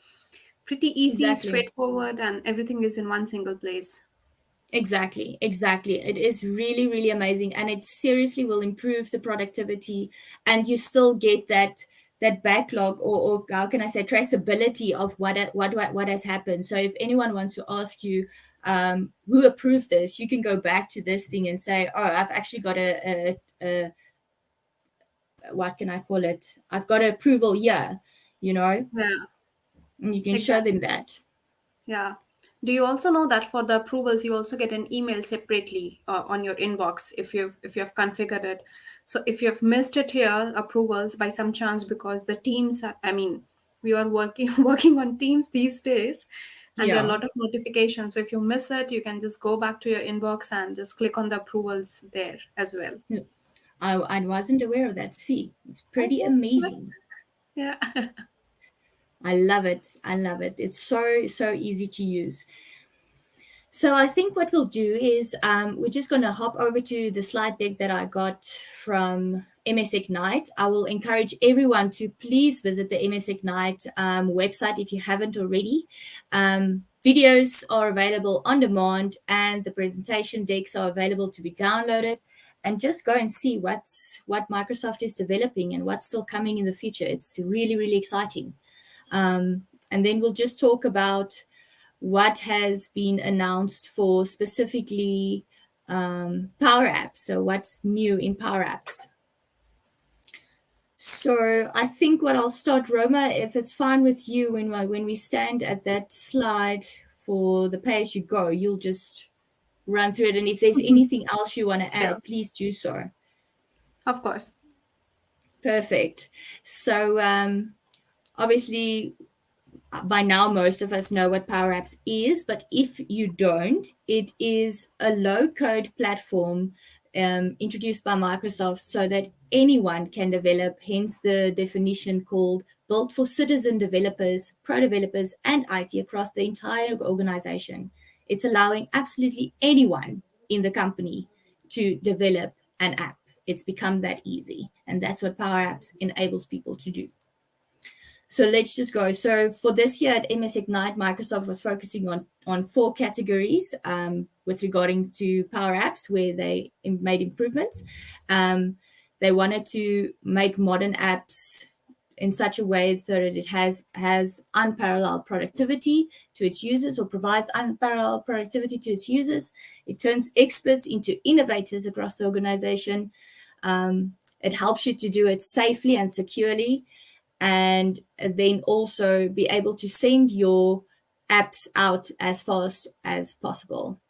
pretty easy, Exactly. straightforward, and everything is in one single place. Exactly. It is really, really amazing, and it seriously will improve the productivity, and you still get that backlog, or how can I say, traceability of what has happened. So if anyone wants to ask you who approved this, you can go back to this thing and say, oh, I've actually got a what can I call it? I've got an approval here, Yeah, and you can show them exactly. that. Yeah. Do you also know that for the approvals, you also get an email separately on your inbox if you have configured it. So if you have missed it here, approvals by some chance, because the teams, I mean, we are working working on Teams these days, and there are a Yeah. lot of notifications. So if you miss it, you can just go back to your inbox and just click on the approvals there as well. I wasn't aware of that. See, it's pretty Okay. amazing. Yeah. I love it. It's so easy to use. So I think what we'll do is we're just going to hop over to the slide deck that I got from MS Ignite. I will encourage everyone to please visit the MS Ignite website if you haven't already. Videos are available on demand, and the presentation decks are available to be downloaded. And just go and see what Microsoft is developing and what's still coming in the future. It's really, really exciting. And then we'll just talk about what has been announced for specifically Powerapps. So what's new in Powerapps? So I think what I'll start, Roma, if it's fine with you, when we stand at that slide for the pay as you go, you'll just run through it. And if there's anything else you want to Sure. add, please do so. Of course. Perfect. So obviously, by now, most of us know what Powerapps is, but if you don't, it is a low-code platform introduced by Microsoft so that anyone can develop, hence the definition called built for citizen developers, pro developers, and IT across the entire organization. It's allowing absolutely anyone in the company to develop an app. It's become that easy, and that's what Powerapps enables people to do. So let's just go. So for this year at MS Ignite, Microsoft was focusing on 4 categories with regarding to Powerapps, where they made improvements. They wanted to make modern apps in such a way so that it has unparalleled productivity to its users, or provides unparalleled productivity to its users. It turns experts into innovators across the organization. It helps you to do it safely and securely, and then also be able to send your apps out as fast as possible.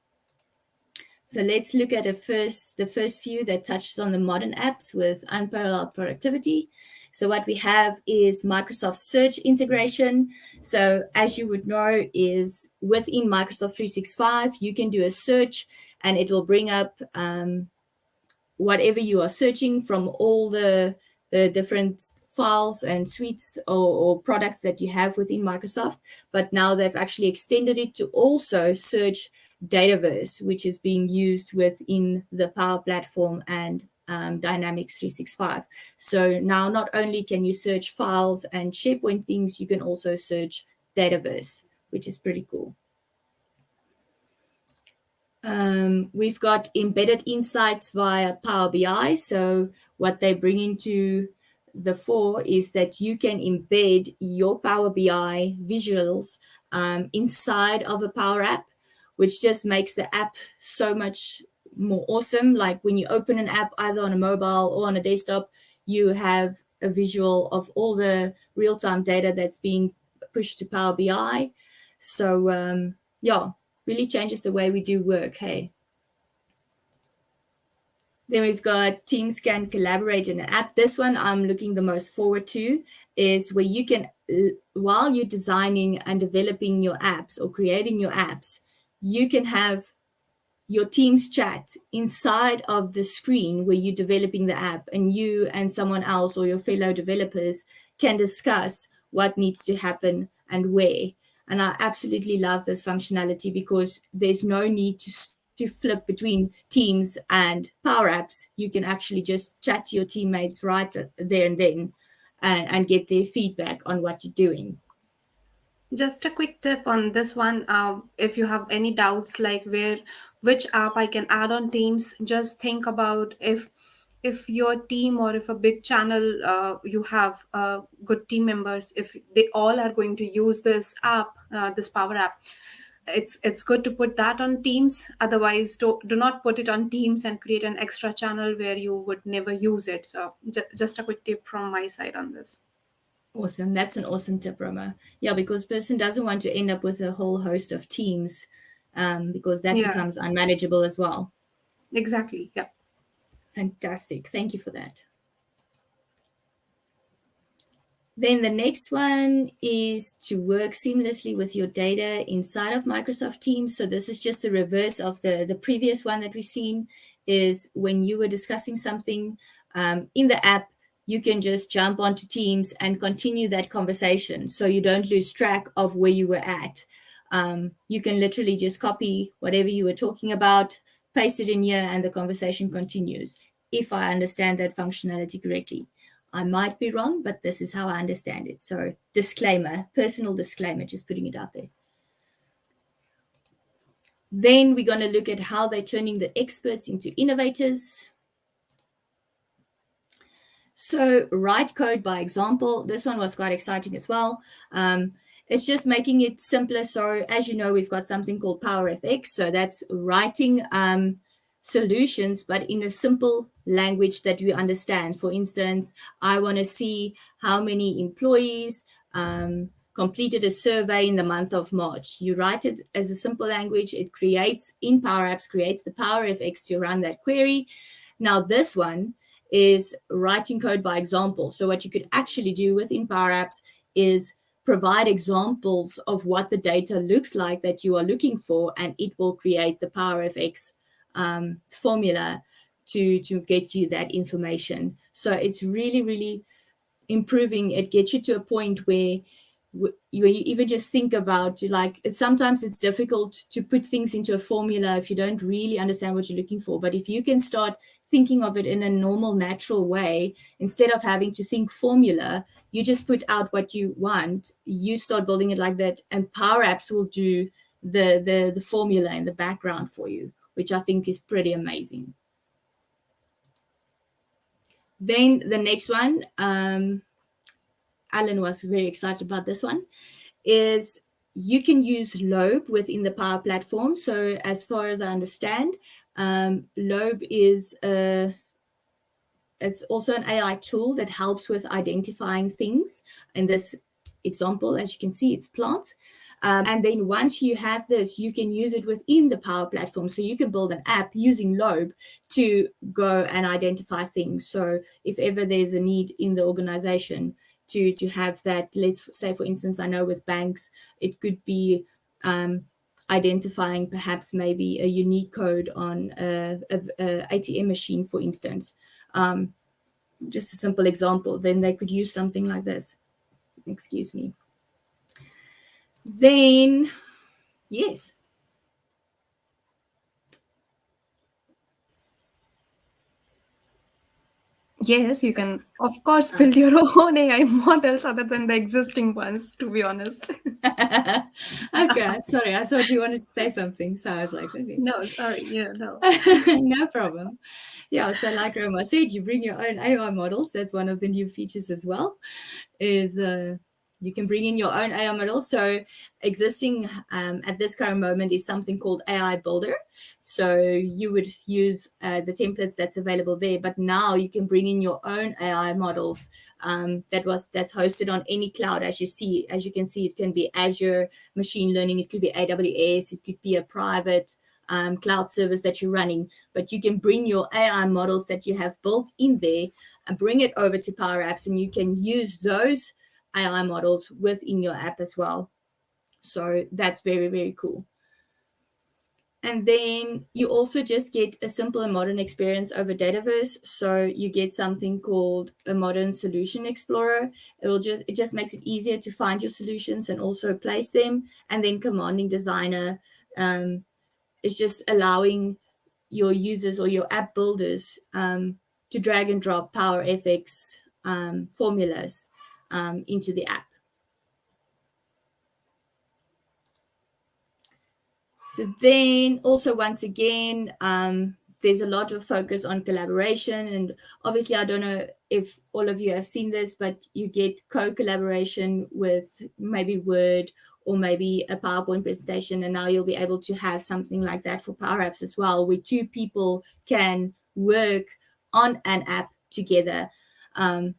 So let's look at the first few that touches on the modern apps with unparalleled productivity. So what we have is Microsoft Search integration. So as you would know, is within Microsoft 365, you can do a search and it will bring up whatever you are searching from all the different files and suites or products that you have within Microsoft. But now they've actually extended it to also search Dataverse, which is being used within the Power Platform and Dynamics 365. So now not only can you search files and SharePoint things, you can also search Dataverse, which is pretty cool. We've got embedded insights via Power BI. So what they bring into the fore is that you can embed your Power BI visuals inside of a Power App, which just makes the app so much more awesome. Like when you open an app either on a mobile or on a desktop, you have a visual of all the real-time data that's being pushed to Power BI. So yeah, really changes the way we do work, hey? Then we've got Teams can collaborate in an app. This one I'm looking the most forward to is where you can, while you're designing and developing your apps or creating your apps, you can have your Teams chat inside of the screen where you're developing the app, and you and someone else or your fellow developers can discuss what needs to happen and where. And I absolutely love this functionality because there's no need to flip between Teams and Powerapps. You can actually just chat to your teammates right there and then and get their feedback on what you're doing. Just a quick tip on this one. If you have any doubts like which app I can add on Teams, just think about if your team or if a big channel you have good team members, if they all are going to use this app, this Power App, it's good to put that on Teams. Otherwise, do not put it on Teams and create an extra channel where you would never use it. So just a quick tip from my side on this. Awesome. That's an awesome tip, Roma. Yeah, because person doesn't want to end up with a whole host of teams because that Yeah, becomes unmanageable as well. exactly. Yeah. Fantastic. Thank you for that. Then the next one is to work seamlessly with your data inside of Microsoft Teams. So this is just the reverse of the previous one that we've seen, is when you were discussing something in the app, you can just jump onto Teams and continue that conversation so you don't lose track of where you were at. You can literally just copy whatever you were talking about, paste it in here, and the conversation continues, if I understand that functionality correctly. I might be wrong, but this is how I understand it. So disclaimer, personal disclaimer, just putting it out there. Then we're going to look at how they're turning the experts into innovators. So write code by example. This one was quite exciting as well. It's just making it simpler. So as you know, we've got something called PowerFX. So that's writing solutions, but in a simple language that we understand. For instance, I want to see how many employees completed a survey in the month of March. You write it as a simple language. It creates, in Powerapps, creates the PowerFX to run that query. Now this one is writing code by example. So what you could actually do within Powerapps is provide examples of what the data looks like that you are looking for, and it will create the PowerFX formula to get you that information. So it's really, really improving. It gets you to a point where you even just think about, like, sometimes it's difficult to put things into a formula if you don't really understand what you're looking for. But if you can start thinking of it in a normal, natural way, instead of having to think formula, you just put out what you want, you start building it like that, and Powerapps will do the formula in the background for you, which I think is pretty amazing. Then the next one, Alan was very excited about this one, is you can use Lobe within the Power Platform. So as far as I understand, Lobe is it's also an AI tool that helps with identifying things. In this example, as you can see, it's plants. And then once you have this, you can use it within the Power Platform. So you can build an app using Lobe to go and identify things. So if ever there's a need in the organization to have that, let's say, for instance, I know with banks, it could be identifying perhaps maybe a unique code on a ATM machine, for instance. Just a simple example, then they could use something like this. Excuse me. Then, yes. Yes, you can, of course, build your own AI models other than the existing ones, to be honest. Okay, sorry, I thought you wanted to say something, so I was like, okay. No, sorry. Yeah, no. No problem. Yeah, so like Roma said, you bring your own AI models. That's one of the new features as well, is you can bring in your own AI model. So existing at this current moment is something called AI Builder. So you would use the templates that's available there, but now you can bring in your own AI models that's hosted on any cloud. As you can see, it can be Azure machine learning, it could be AWS, it could be a private cloud service that you're running, but you can bring your AI models that you have built in there and bring it over to Powerapps, and you can use those AI models within your app as well. So that's very, very cool. And then you also just get a simple and modern experience over Dataverse. So you get something called a modern solution explorer. It just makes it easier to find your solutions and also place them. And then commanding designer is just allowing your users or your app builders to drag and drop PowerFX formulas into the app. So then also, once again, there's a lot of focus on collaboration. And obviously, I don't know if all of you have seen this, but you get co-collaboration with maybe Word or maybe a PowerPoint presentation. And now you'll be able to have something like that for Powerapps as well, where two people can work on an app together.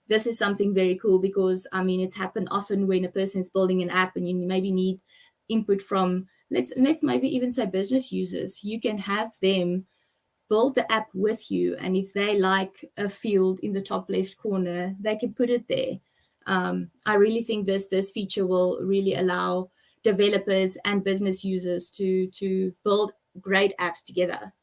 This is something very cool because, I mean, it's happened often when a person is building an app and you maybe need input from, let's maybe even say business users. You can have them build the app with you, and if they like a field in the top left corner, they can put it there. I really think this feature will really allow developers and business users to build great apps together.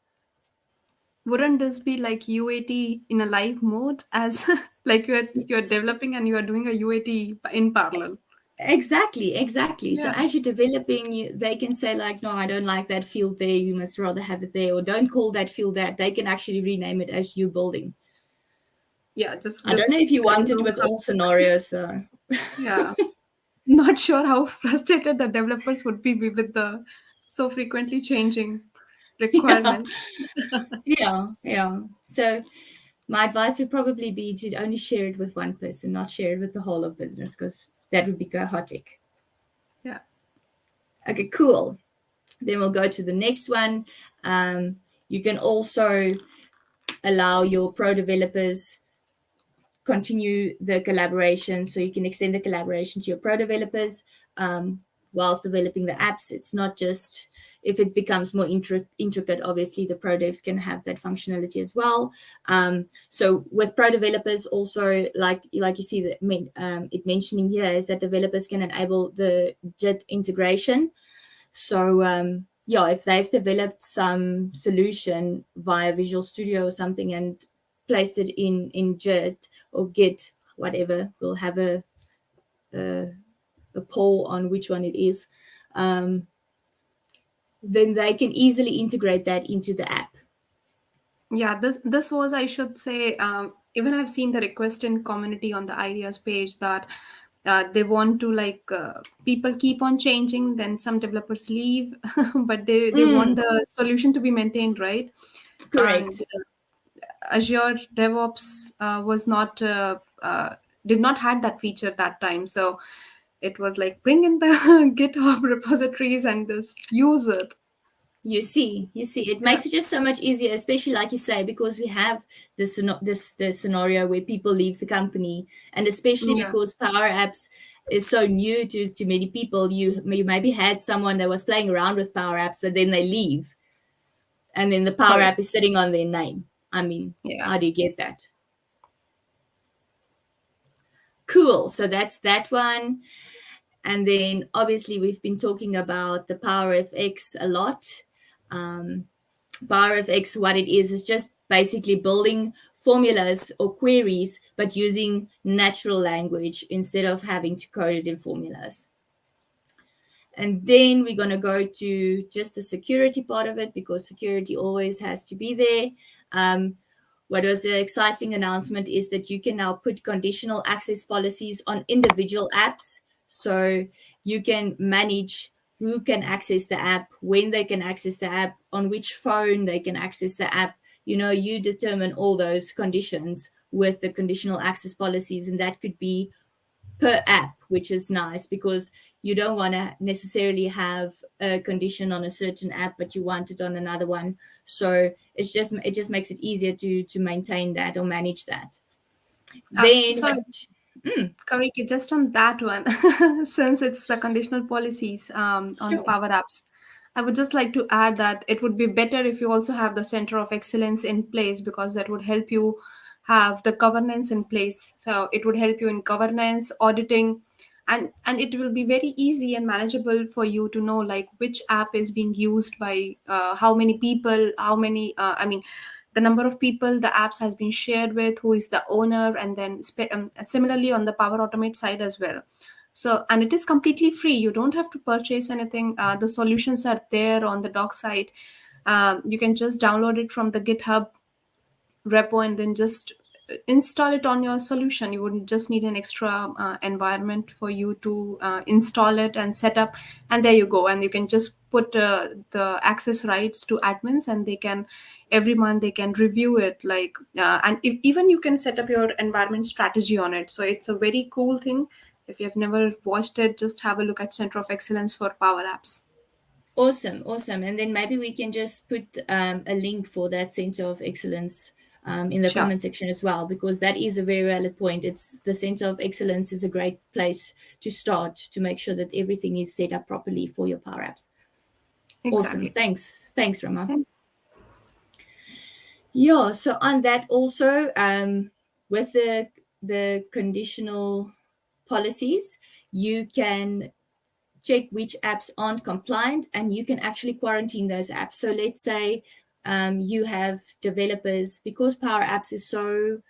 Wouldn't this be like UAT in a live mode, as like you're developing and you are doing a UAT in parallel? Exactly. So Yeah. as you're developing, they can say like, no, I don't like that field there. You must rather have it there, or don't call that field that. They can actually rename it as you building. Yeah, just I don't know this if you want it with removes all us. scenarios, though. Yeah. Not sure how frustrated the developers would be with the so frequently changing Yeah, requirements. yeah. So my advice would probably be to only share it with one person, not share it with the whole of business, because that would be chaotic. Yeah. Okay, cool. Then we'll go to the next one. You can also allow your pro developers continue the collaboration, so you can extend the collaboration to your pro developers whilst developing the apps. It's not just, if it becomes more intricate, obviously the pro devs can have that functionality as well. So with pro developers also, like you see that it mentioning here, is that developers can enable the JIT integration. So yeah, if they've developed some solution via Visual Studio or something and placed it in JIT or Git, whatever, we'll have a poll on which one it is. Then they can easily integrate that into the app. Yeah, this was, I should say, even I've seen the request in community on the ideas page that they want to like people keep on changing, then some developers leave, but they want the solution to be maintained, right? And Correct. Azure DevOps was not did not had that feature that time, so it was like bring in the GitHub repositories and just use it. You see, it Yeah, makes it just so much easier, especially like you say, because we have this scenario where people leave the company, and especially yeah, because Powerapps is so new to many people. You maybe had someone that was playing around with Powerapps, but then they leave, and then the Power correct. App is sitting on their name. I mean, Yeah. how do you get that? Cool. So that's that one. And then obviously we've been talking about the PowerFX a lot. PowerFX, what it is just basically building formulas or queries, but using natural language instead of having to code it in formulas. And then we're going to go to just the security part of it, because security always has to be there. What was an exciting announcement is that you can now put conditional access policies on individual apps. So you can manage who can access the app, when they can access the app, on which phone they can access the app. You determine all those conditions with the conditional access policies, and that could be per app, which is nice because you don't want to necessarily have a condition on a certain app, but you want it on another one. So it just makes it easier to maintain that or manage that. Then Sorry, Kaviki, just on that one, since it's the conditional policies on Sure. Power Apps, I would just like to add that it would be better if you also have the center of excellence in place, because that would help you have the governance in place. So it would help you in governance, auditing, and it will be very easy and manageable for you to know like which app is being used by how many people, how many I mean the number of people the apps has been shared with, who is the owner, and then similarly on the Power Automate side as well. So, and it is completely free. You don't have to purchase anything. The solutions are there on the doc site. You can just download it from the GitHub repo and then just install it on your solution. You would just need an extra environment for you to install it and set up, and there you go. And you can just put the access rights to admins, and they can every month they can review it, like and even you can set up your environment strategy on it. So it's a very cool thing. If you have never watched it, just have a look at Center of Excellence for Power Apps. Awesome, awesome. And then maybe we can just put a link for that Center of Excellence in the Sure. comment section as well, because that is a very valid point. It's the Center of Excellence is a great place to start to make sure that everything is set up properly for your Power Apps. Awesome. Exactly. Thanks, Rama. Thanks. Yeah, so on that also, with the conditional policies, you can check which apps aren't compliant, and you can actually quarantine those apps. So let's say you have developers, because Power Apps is so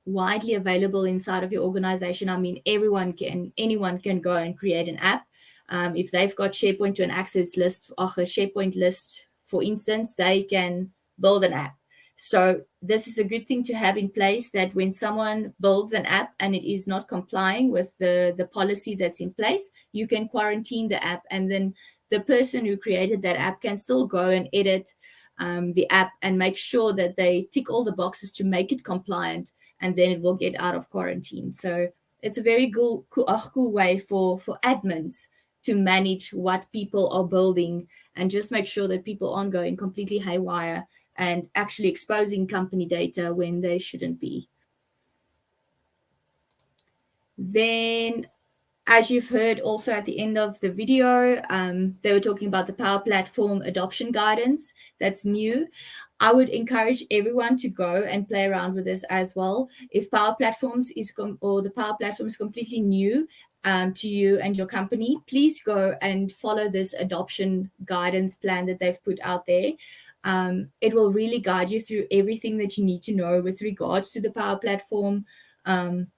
widely available inside of your organization. I mean, anyone can go and create an app. If they've got SharePoint to an access list, or a SharePoint list, for instance, they can build an app. So this is a good thing to have in place, that when someone builds an app and it is not complying with the policy that's in place, you can quarantine the app, and then the person who created that app can still go and edit the app and make sure that they tick all the boxes to make it compliant, and then it will get out of quarantine. So it's a very cool way for admins to manage what people are building, and just make sure that people aren't going completely haywire and actually exposing company data when they shouldn't be. Then, as you've heard also at the end of the video, they were talking about the Power Platform adoption guidance that's new. I would encourage everyone to go and play around with this as well. If Power Platforms or the Power Platform is completely new to you and your company, please go and follow this adoption guidance plan that they've put out there. It will really guide you through everything that you need to know with regards to the Power Platform. And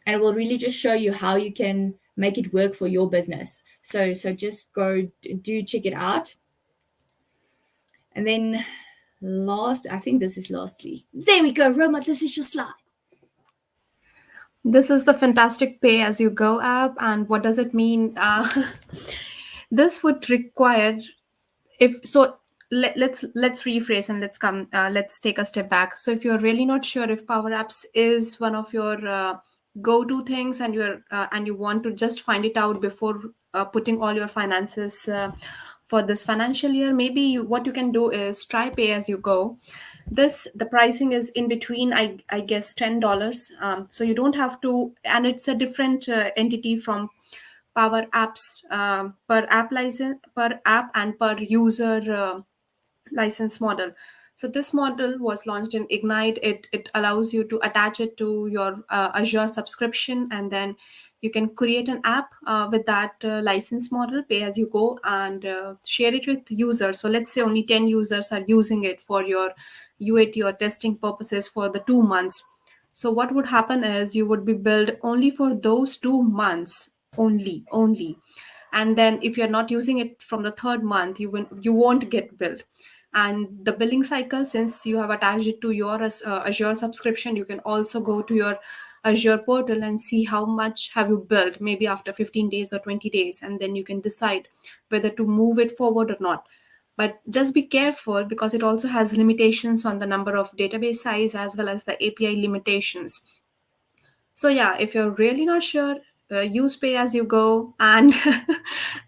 it will really just show you how you can make it work for your business. So just go do check it out. And then I think this is lastly. There we go, Roma, this is your slide. This is the fantastic pay-as-you-go app, and what does it mean? This would require, if so, let's rephrase and let's take a step back. So if you're really not sure if Power Apps is one of your go-to things, and you want to just find it out before putting all your finances for this financial year, maybe what you can do is try pay-as-you-go. The pricing is in between, I guess, $10. So you don't have to, and it's a different entity from Power Apps, per app license, per app, and per user license model. So this model was launched in Ignite. It allows you to attach it to your Azure subscription, and then you can create an app with that license model, pay as you go, and share it with users. So let's say only 10 users are using it for your UAT or testing purposes for the 2 months. So what would happen is you would be billed only for those 2 months only. And then if you're not using it from the third month, you won't get billed. And the billing cycle, since you have attached it to your Azure subscription, you can also go to your Azure portal and see how much have you billed, maybe after 15 days or 20 days, and then you can decide whether to move it forward or not. But just be careful, because it also has limitations on the number of database size as well as the API limitations. So yeah, if you're really not sure, use pay as you go, and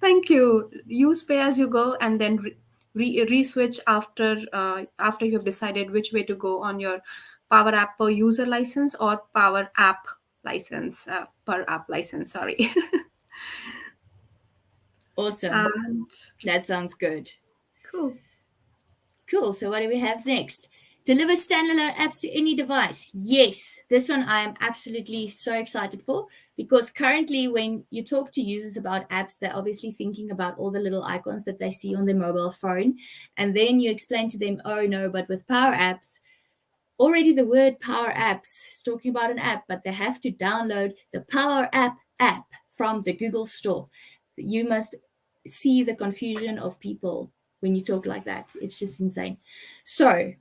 thank you. Use pay as you go, and then re-switch after you've decided which way to go on your Power App per user license or Power App license, per app license. Sorry. Awesome. And That sounds good. cool. Cool. So what do we have next? Deliver standalone apps to any device. Yes, this one I am absolutely so excited for, because currently when you talk to users about apps, they're obviously thinking about all the little icons that they see on their mobile phone. And then you explain to them, oh no, but with Powerapps, already the word Powerapps is talking about an app, but they have to download the Powerapp app from the Google Store. You must see the confusion of people when you talk like that. It's just insane. So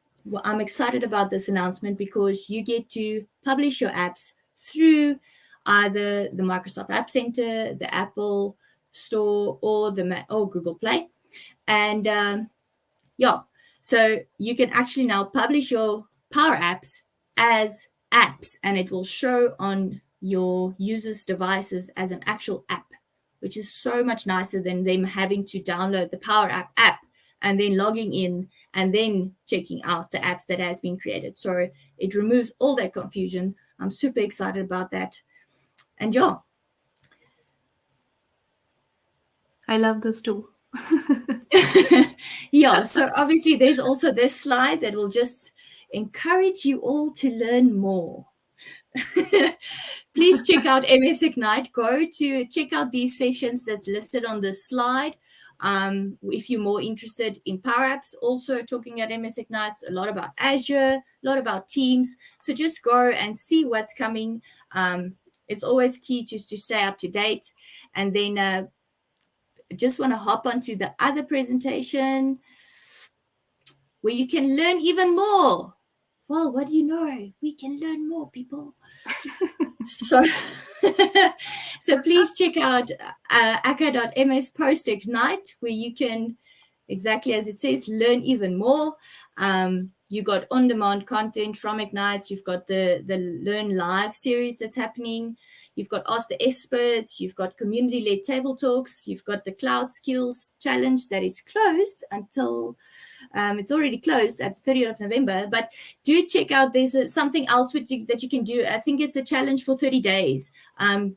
I'm excited about this announcement because you get to publish your apps through either the Microsoft App Center, the Apple Store, or Google Play. And so you can actually now publish your Powerapps as apps, and it will show on your users' devices as an actual app, which is so much nicer than them having to download the Powerapp app and then logging in and then checking out the apps that has been created. So it removes all that confusion. I'm super excited about that. And I love this too. so obviously there's also this slide that will just encourage you all to learn more. Please check out MS Ignite. Go to check out these sessions that's listed on this slide. If you're more interested in Powerapps, also talking at MS Ignite, a lot about Azure, a lot about Teams. So just go and see what's coming. It's always key just to stay up to date. And then just want to hop onto the other presentation where you can learn even more. Well, what do you know? We can learn more, people. So please check out aka.ms post Ignite, where you can, exactly as it says, learn even more. You got on-demand content from Ignite. You've got the Learn Live series that's happening. You've got Ask the Experts. You've got community-led table talks. You've got the Cloud Skills Challenge that is closed until it's already closed at the 30th of November. But do check out, there's something else that you can do. I think it's a challenge for 30 days.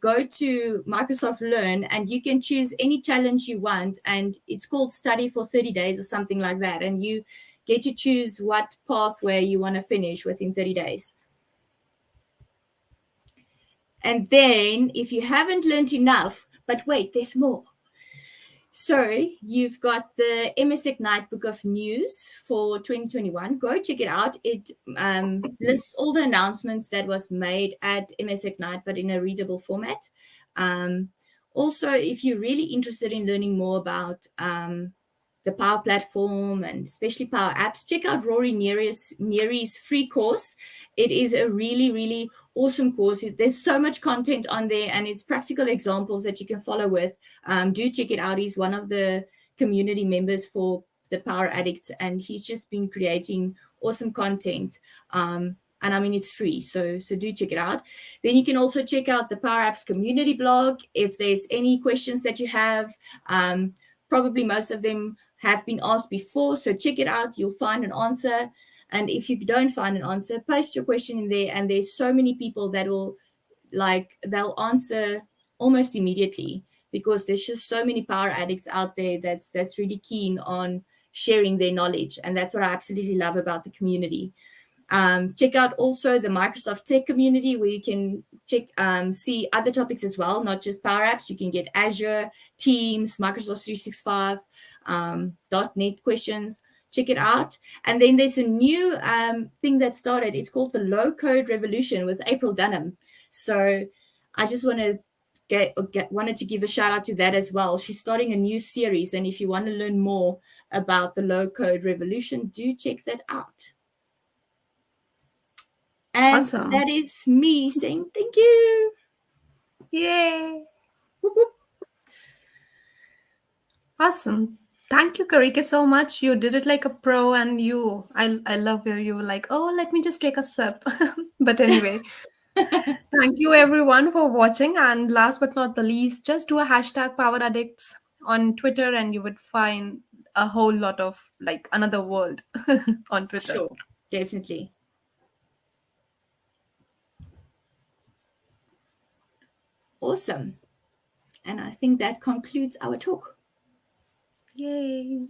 Go to Microsoft Learn and you can choose any challenge you want. And it's called Study for 30 days or something like that. And you get to choose what pathway you want to finish within 30 days. And then if you haven't learned enough, but wait, there's more. So you've got the MS Ignite Book of News for 2021. Go check it out. It lists all the announcements that was made at MS Ignite, but in a readable format. Also, if you're really interested in learning more about the Power Platform and especially Powerapps, check out Rory Neary's free course. It is a really, really awesome course. There's so much content on there and it's practical examples that you can follow with. Do check it out. He's one of the community members for the Power Addicts and he's just been creating awesome content. And I mean, it's free, so do check it out. Then you can also check out the Powerapps community blog. If there's any questions that you have, probably most of them have been asked before, so check it out. You'll find an answer. And if you don't find an answer, post your question in there. And there's so many people that will, they'll answer almost immediately because there's just so many Power Addicts out there that's really keen on sharing their knowledge. And that's what I absolutely love about the community. Check out also the Microsoft Tech community where you can see other topics as well, not just Powerapps. You can get Azure, Teams, Microsoft 365, .NET questions. Check it out. And then there's a new thing that started. It's called the Low Code Revolution with April Dunham. So I just wanted to give a shout out to that as well. She's starting a new series. And if you want to learn more about the Low Code Revolution, do check that out. And Awesome. That is me saying thank you. Yay. Whoop, whoop. Awesome. Thank you, Karika, so much. You did it like a pro and I love where you were like, oh, let me just take a sip. But anyway, thank you everyone for watching. And last but not the least, just do a hashtag Power Addicts on Twitter and you would find a whole lot of another world on Twitter. Sure, definitely. Awesome. And I think that concludes our talk. Yay.